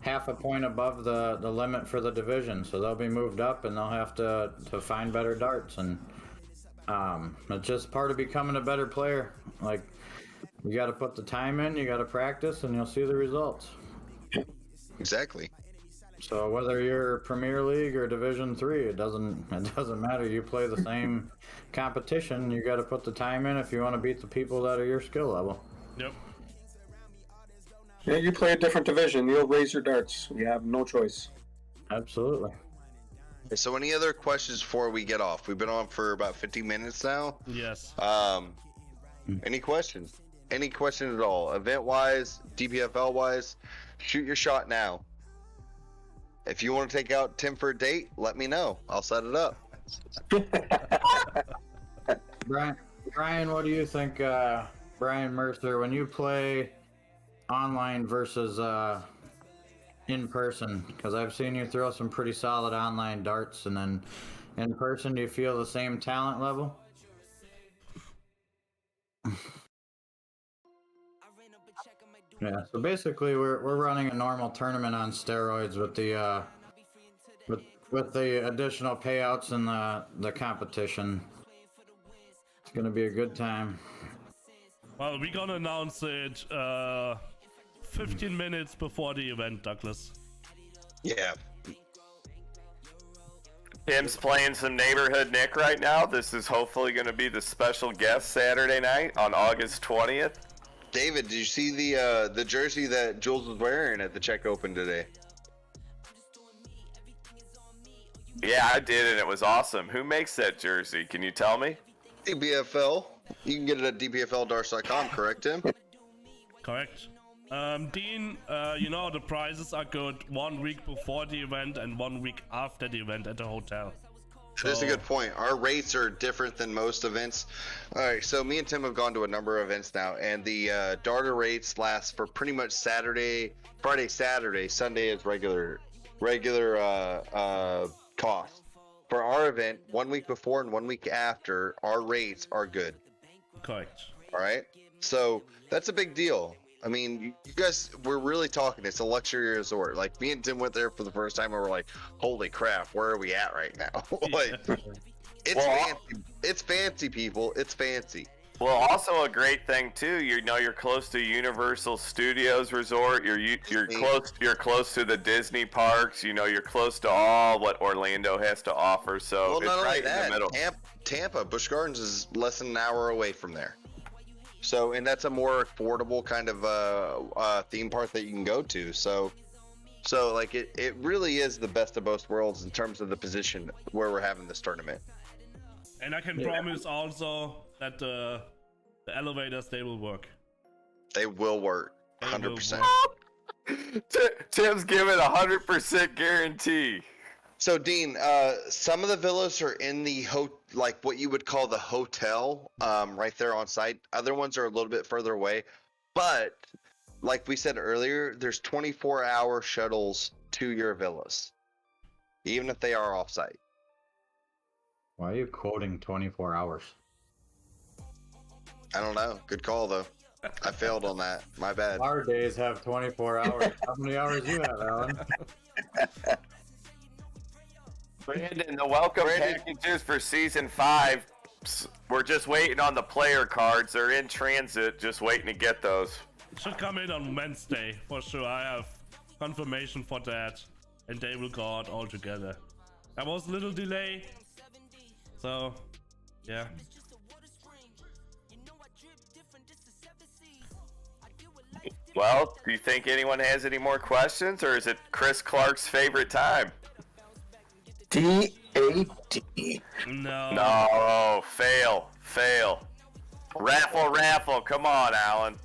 half a point above the limit for the division, so they'll be moved up and they'll have to find better darts, and it's just part of becoming a better player. Like, you got to put the time in, you got to practice, and you'll see the results. Exactly. So whether you're Premier League or Division 3, it doesn't matter. You play the same competition. You got to put the time in if you want to beat the people that are your skill level. Yep. Yeah, you play a different division. You'll raise your darts. You have no choice. Absolutely. So any other questions before we get off? We've been on for about 50 minutes now. Yes. Any questions? Any questions at all? Event-wise, DPFL-wise, shoot your shot now. If you want to take out Tim for a date, let me know. I'll set it up. Brian, what do you think, Brian Mercer, when you play online versus in person? Because I've seen you throw some pretty solid online darts, and then in person, do you feel the same talent level? Yeah, so basically we're running a normal tournament on steroids with the with the additional payouts and the competition. It's gonna be a good time. Well, we're gonna announce it 15 minutes before the event, Douglas. Yeah. Tim's playing some Neighborhood Nick right now. This is hopefully going to be the special guest Saturday night on August 20th. David, did you see the jersey that Jules was wearing at the Czech Open today? Yeah, I did, and it was awesome. Who makes that jersey? Can you tell me? DPFL. You can get it at dpfldarts.com, correct, Tim? Correct. Dean, you know the prizes are good 1 week before the event and 1 week after the event at the hotel. That's a good point. Our rates are different than most events. All right, so me and Tim have gone to a number of events now, and the darter rates last for pretty much Friday, Saturday. Sunday is regular cost. For our event, 1 week before and 1 week after, our rates are good. Correct. All right, so that's a big deal. I mean, you guys, we're really talking. It's a luxury resort. Like, me and Tim went there for the first time, and we're like, "Holy crap, where are we at right now?" Like, it's fancy. It's fancy, people. It's fancy. Well, also a great thing too. You're close to Universal Studios Resort. You're close to the Disney parks. You're close to all what Orlando has to offer. So Well, it's not only right in the that, middle. Tampa, Busch Gardens is less than an hour away from there. So, and that's a more affordable kind of theme park that you can go to. So like it really is the best of both worlds in terms of the position where we're having this tournament. And I can promise also that the elevators, they will work. They will work, They will 100%. work. Tim's giving 100% guarantee. So Dean, some of the villas are in the like what you would call the hotel, right there on site. Other ones are a little bit further away, but like we said earlier, there's 24-hour shuttles to your villas, even if they are off site. Why are you quoting 24 hours? I don't know. Good call though. I failed on that. My bad. Our days have 24 hours. How many hours you have, Alan? Brandon, the welcome packages for season 5. We're just waiting on the player cards. They're in transit, just waiting to get those. Should come in on Wednesday for sure. I have confirmation for that, and they will go out all together. There was a little delay, so yeah. Well, do you think anyone has any more questions, or is it Chris Clark's favorite time? D-A-D. No. No, fail. Raffle, come on, Alan.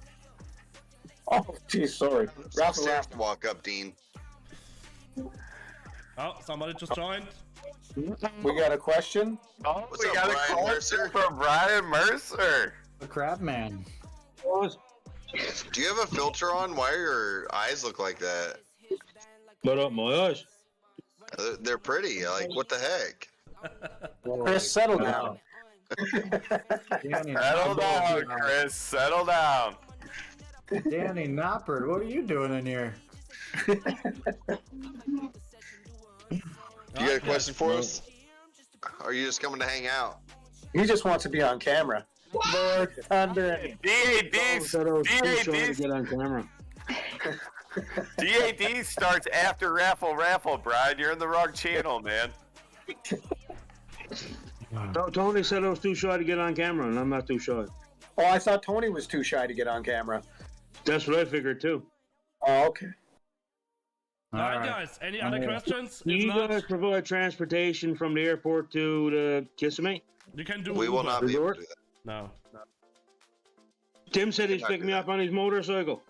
Oh, geez, sorry. Raffle. Walk up, Dean. Oh, somebody just joined. We got a question. Oh, What's we up, got Brian a question Mercer? from Brian Mercer. The crab man. Do you have a filter on? Why your eyes look like that? What up, my eyes? They're pretty. Like, what the heck? Chris, settle down. Danny Settle down, Noppert. Chris. Settle down. Danny Noppert, what are you doing in here? You got a question for us? Or are you just coming to hang out? He just wants to be on camera. Lord Thunder. DAD Get on camera. DAD starts after Raffle, Brian. You're in the wrong channel, man. Tony said I was too shy to get on camera, and I'm not too shy. Oh, I thought Tony was too shy to get on camera. That's what I figured too. Oh, okay. Alright, guys. Any other questions? Do If you not, guys provide transportation from the airport to the Kissimmee? you can do We will Uber. not be able to do that. No. Tim said he's picking me up on his motorcycle.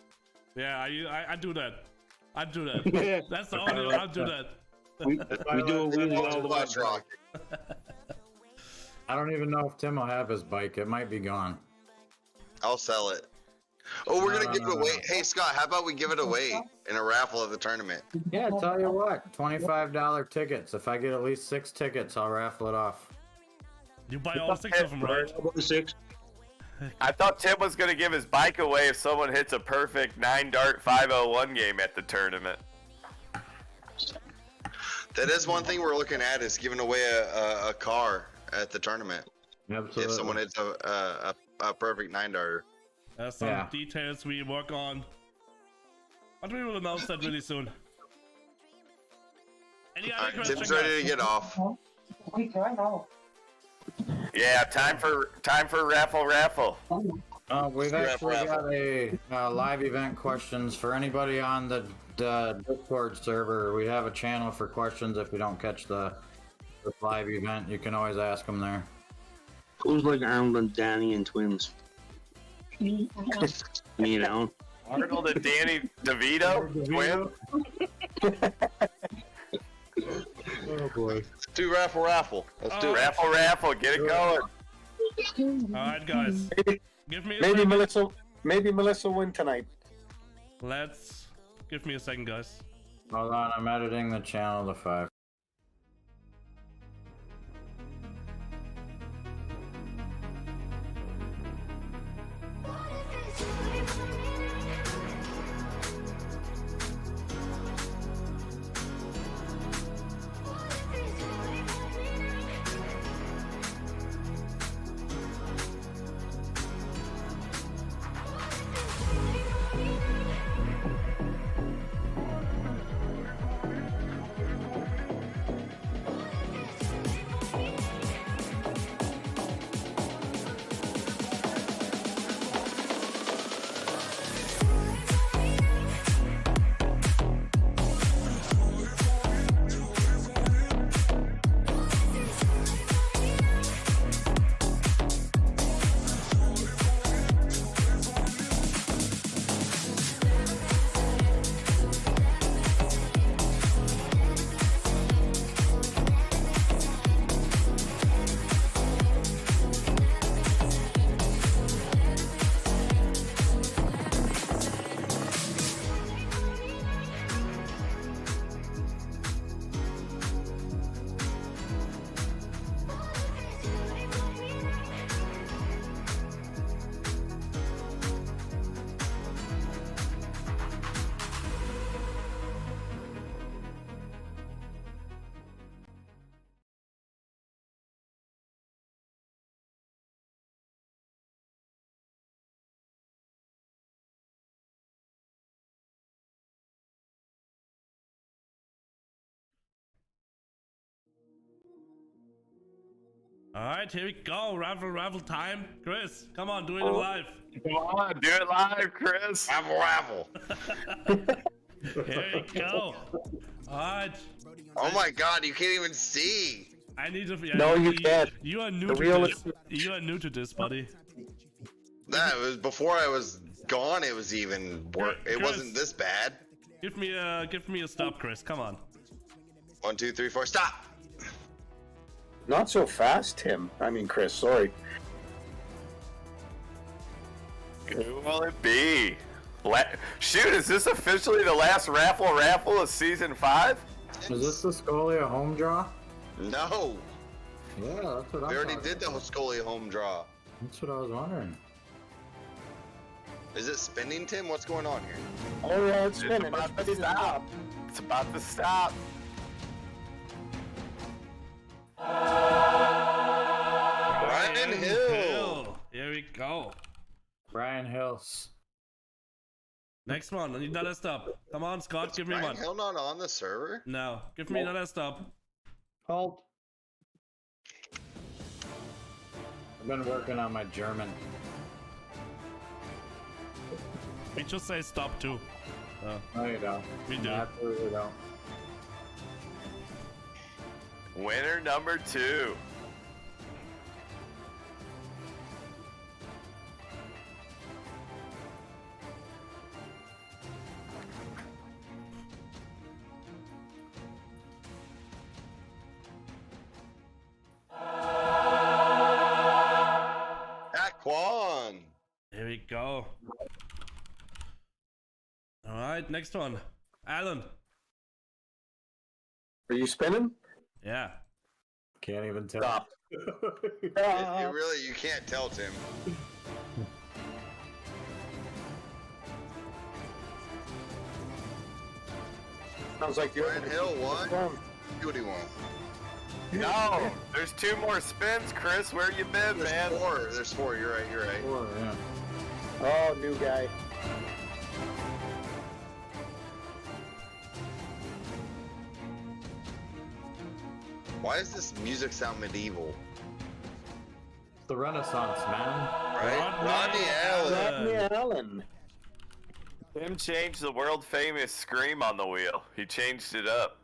Yeah, I do that. I do that. Yeah. That's the only I'll do that. We do a wheelie all the way. Watch rock. I don't even know if Tim will have his bike. It might be gone. I'll sell it. Oh, we're gonna give it No. away. Hey Scott, how about we give it away in a raffle at the tournament? Yeah, tell you what, $25 tickets. If I get at least 6 tickets, I'll raffle it off. You buy all 6 of them, right? About 6. I thought Tim was going to give his bike away if someone hits a perfect 9-dart 501 game at the tournament. That is one thing we're looking at, is giving away a car at the tournament. Absolutely. If someone hits a perfect 9-darter. There's some Yeah. details we work on. But we will announce that really soon. Any other Alright, questions? Tim's ready to get off. Yeah, time for raffle. We've actually got a live event questions for anybody on the Discord server. We have a channel for questions. If you don't catch the live event, you can always ask them there. Who's like Arnold and Danny and twins? You know? Arnold and Danny DeVito, twin. Oh boy. Let's do raffle. Let's do it. Raffle, get it going. Alright, guys. Give me a Maybe second. Melissa will win tonight. Give me a second, guys. Hold on, I'm editing the channel to 5. Alright, here we go. Raffle time. Chris, come on, do it live. Come on, do it live, Chris. Raffle. Here we go. Alright. Oh my god, you can't even see. I need to. No, you can't. You are new The to real this. You are new to this, buddy. That was before I was gone. It was even worse. It Chris. wasn't this bad. Give me a stop, Chris. Come on. 1, 2, 3, 4. Stop. Not so fast, Tim. I mean, Chris, sorry. Who will it be? Shoot, is this officially the last raffle of season 5? Is this the Scolia home draw? No. Yeah, that's what We I'm already talking did the about. Scolia home draw. That's what I was wondering. Is it spinning, Tim? What's going on here? Oh, yeah, it's It's spinning. about It's ready to to stop. stop. It's about to stop. Brian Hill. Here we go. Brian Hills. Next one. I need another stop. Come on, Scott. Give me Brian one. Hill not on the server? No. Give me another stop. Halt. I've been working on my German. We just say stop too. No, you don't. We do. Absolutely don't. Winner number 2. Aquan. Here we go. All right, next one. Alan. Are you spinning? Yeah. Can't even tell. Stop. You really, you can't tell, Tim. Sounds like the Brian Hill won. See what he won. No, there's 2 more spins, Chris. Where you been, man? There's 4. There's 4. You're right. You're right. Oh, yeah. Oh, new guy. Why does this music sound medieval? It's the Renaissance, man. Right? Rodney Rodney Allen. Rodney Allen. Tim changed the world famous scream on the wheel. He changed it up.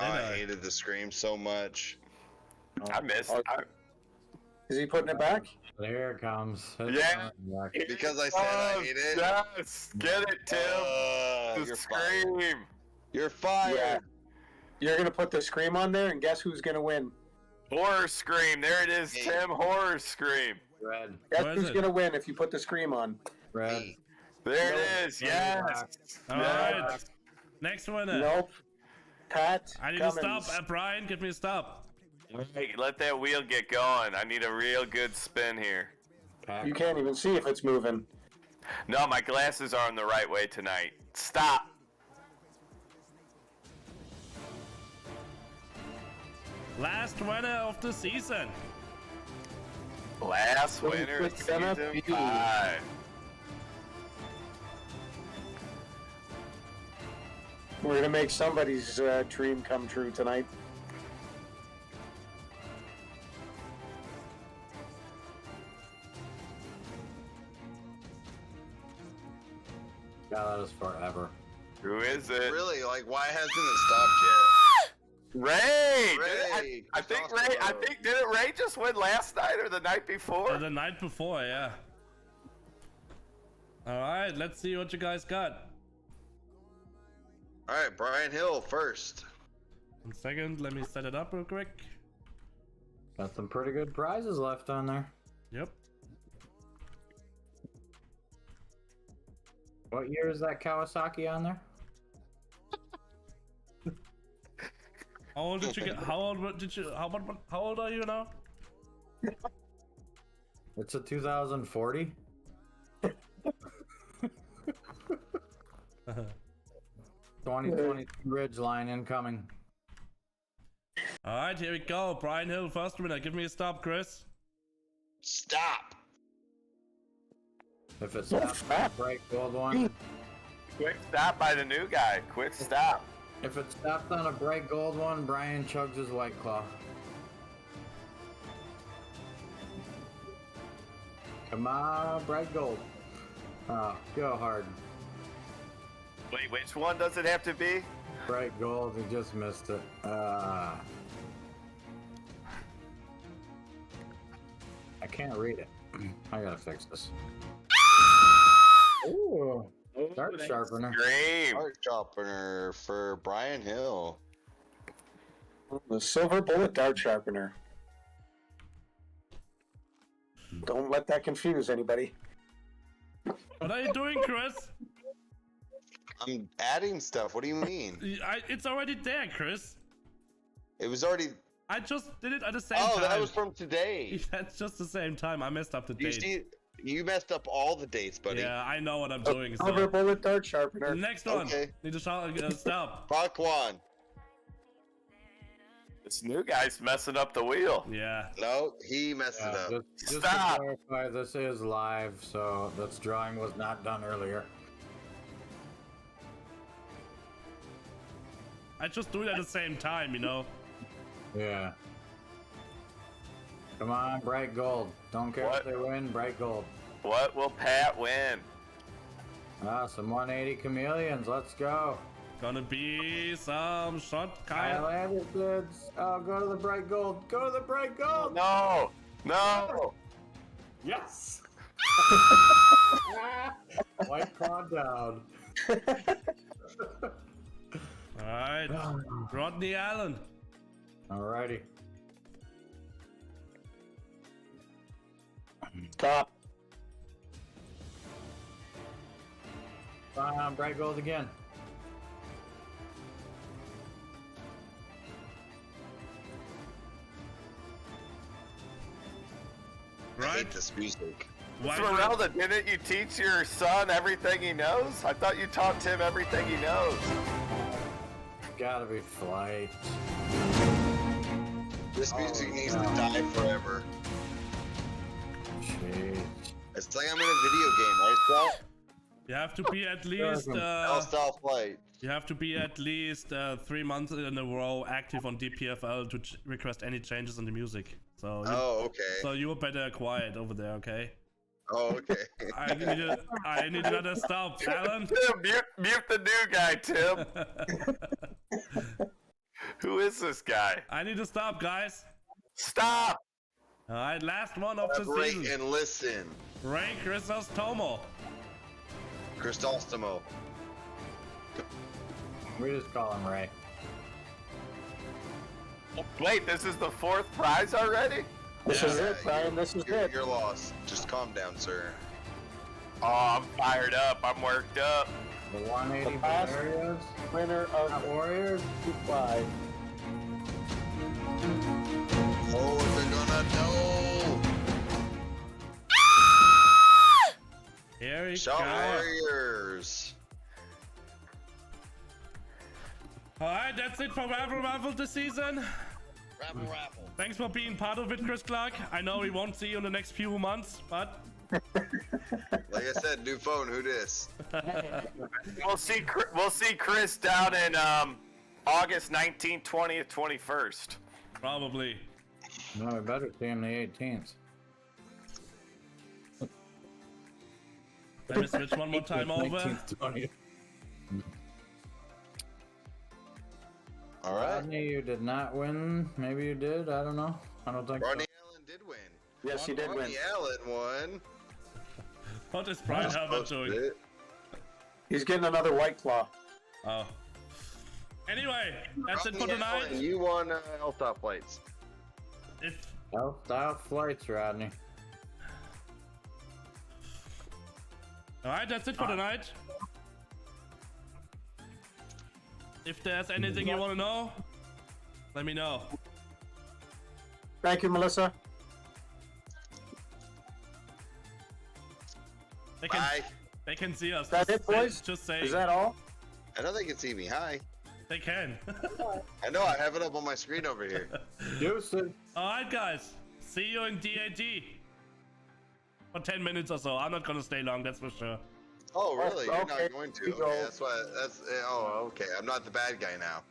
Oh, I hated the scream so much. I missed. Is he putting it back? Here it comes. Yeah. Because I said I hate it. Yes, get it, Tim. The You're scream. fired. You're fired. Yeah. You're gonna put the scream on there, and guess who's gonna win? Horror Scream. There it is, Hey. Tim. Horror Scream. Red. Guess Where is who's it? gonna win if you put the scream on? Red. Hey, There it is. No, Yes. All Yes. right. Next winner. Nope. Pat. I need Cummins. to stop. Brian, give me a stop. Hey, let that wheel get going. I need a real good spin here. Pack. You can't even see if it's moving. No, my glasses are on the right way tonight. Stop. Last winner of the season. Last winner of It's gonna season be- 5. We're gonna make somebody's dream come true tonight. Yeah, that is forever. Who is it? really? Like, why hasn't it stopped Ray. Ray, I think Chris Ray. I Ostemo. think didn't Ray just win last night or the night before? The night before, yeah. All right, let's see what you guys got. yet? All right, Brian Hill first. 1 second, let me set it up real quick. Got some pretty good prizes left on there. Yep. What year is that Kawasaki on there? How old did you get? How old did you? How old are you now? It's a 2040. 2020 Ridgeline incoming. All right, here we go. Brian Hill, first winner. Give me a stop, Chris. Stop. If it's Oh, not crap. bright gold one, Quick stop by the new guy. Quick stop. if it's stopped on a bright gold one, Brian chugs his White Claw. Come on, bright gold. Oh, go hard. Wait, which one does it have to be? Bright gold, he just missed it. I can't read it. I gotta fix this. Ooh, dart sharpener. Scream. Art sharpener for Brian Hill. The silver bullet dart sharpener. Don't let that confuse anybody. What are you doing, Chris? I'm adding stuff. What do you mean? It's already there, Chris. It was already. I just did it at the same Oh, time. that was from today. That's just the same time. I messed up the You date. see, you messed up all the dates, buddy. Yeah, I know what I'm doing. Silver So. bullet dart sharpener. Next one. Okay. Need to stop. Pakwan. This new guy's messing up the wheel. Yeah. No, he messed it Yeah, up. just Stop. to clarify, this is live, so this drawing was not done earlier. I just do it at the same time, you know. Yeah. Come on, bright gold. Don't care What? if they win, bright gold. What will Pat win? Ah, some 180 chameleons. Let's go. Gonna be some shot I Kyle. landed, kids. Oh, go to the bright gold. Go to the bright gold. No. No. Yes. White claw down. Alright. Rodney Allen. Alrighty. Top. Bright gold again. I Right? hate this music. Why Esmeralda, didn't you teach your son everything he knows? I thought you taught Tim everything he knows. Gotta be flight. This music Oh, needs God. to die forever. Jeez. It's like I'm in a video game, right, Sal? You have to be at least Style flight. you have to be at least 3 months in a row active on DPFL to request any changes in the music. So you, Oh, okay. so you better quiet over there, okay? Oh, okay. I need another stop, Alan. Tim, mute the new guy, Tim. Who is this guy? I need to stop, guys. Stop! All right, last one of the Collaborate season. and listen. Ray Chrysostomo. Cristalstomo. We just call him Ray. Wait, this is the fourth prize already? This is it, Brian. This is it. You're lost. Just calm down, sir. Oh, I'm fired up. I'm worked up. The 180 The past Warriors. winner of Not Warriors. 2-5. Oh, they're gonna know. Here we Shot go. Warriors. Alright, that's it for Raffle this season. Raffle. Thanks for being part of it, Chris Clark. I know we won't see you in the next few months, but Like I said, new phone. Who dis? We'll see Chris down in August 19th, 20th, 21st. probably. No, we better see him the 18th. Let me switch one more time over. 19th, 20th. All right. Rodney, you did not win. Maybe you did. I don't know. I don't think Ronnie Allen did win. Yes, he did win. Ronnie Allen won. What is Brian Herbert doing? It. He's getting another White Claw. Oh. Anyway, that's it for Ronnie tonight. Allen, you won L-top plates. If so. Style flights, Rodney. Alright, that's it for tonight. If there's anything you want to know, let me know. Thank you, Melissa. They can see us. Is that it, boys? Just saying. Is that all? I know they can see me. Hi. They can. I know. I have it up on my screen over here. Houston. Alright, guys. See you in DAT. For 10 minutes or so. I'm not gonna stay long, that's for sure. Oh, really? You're Okay. not going to? You Okay, go. that's why. That's. Oh, okay. I'm not the bad guy now.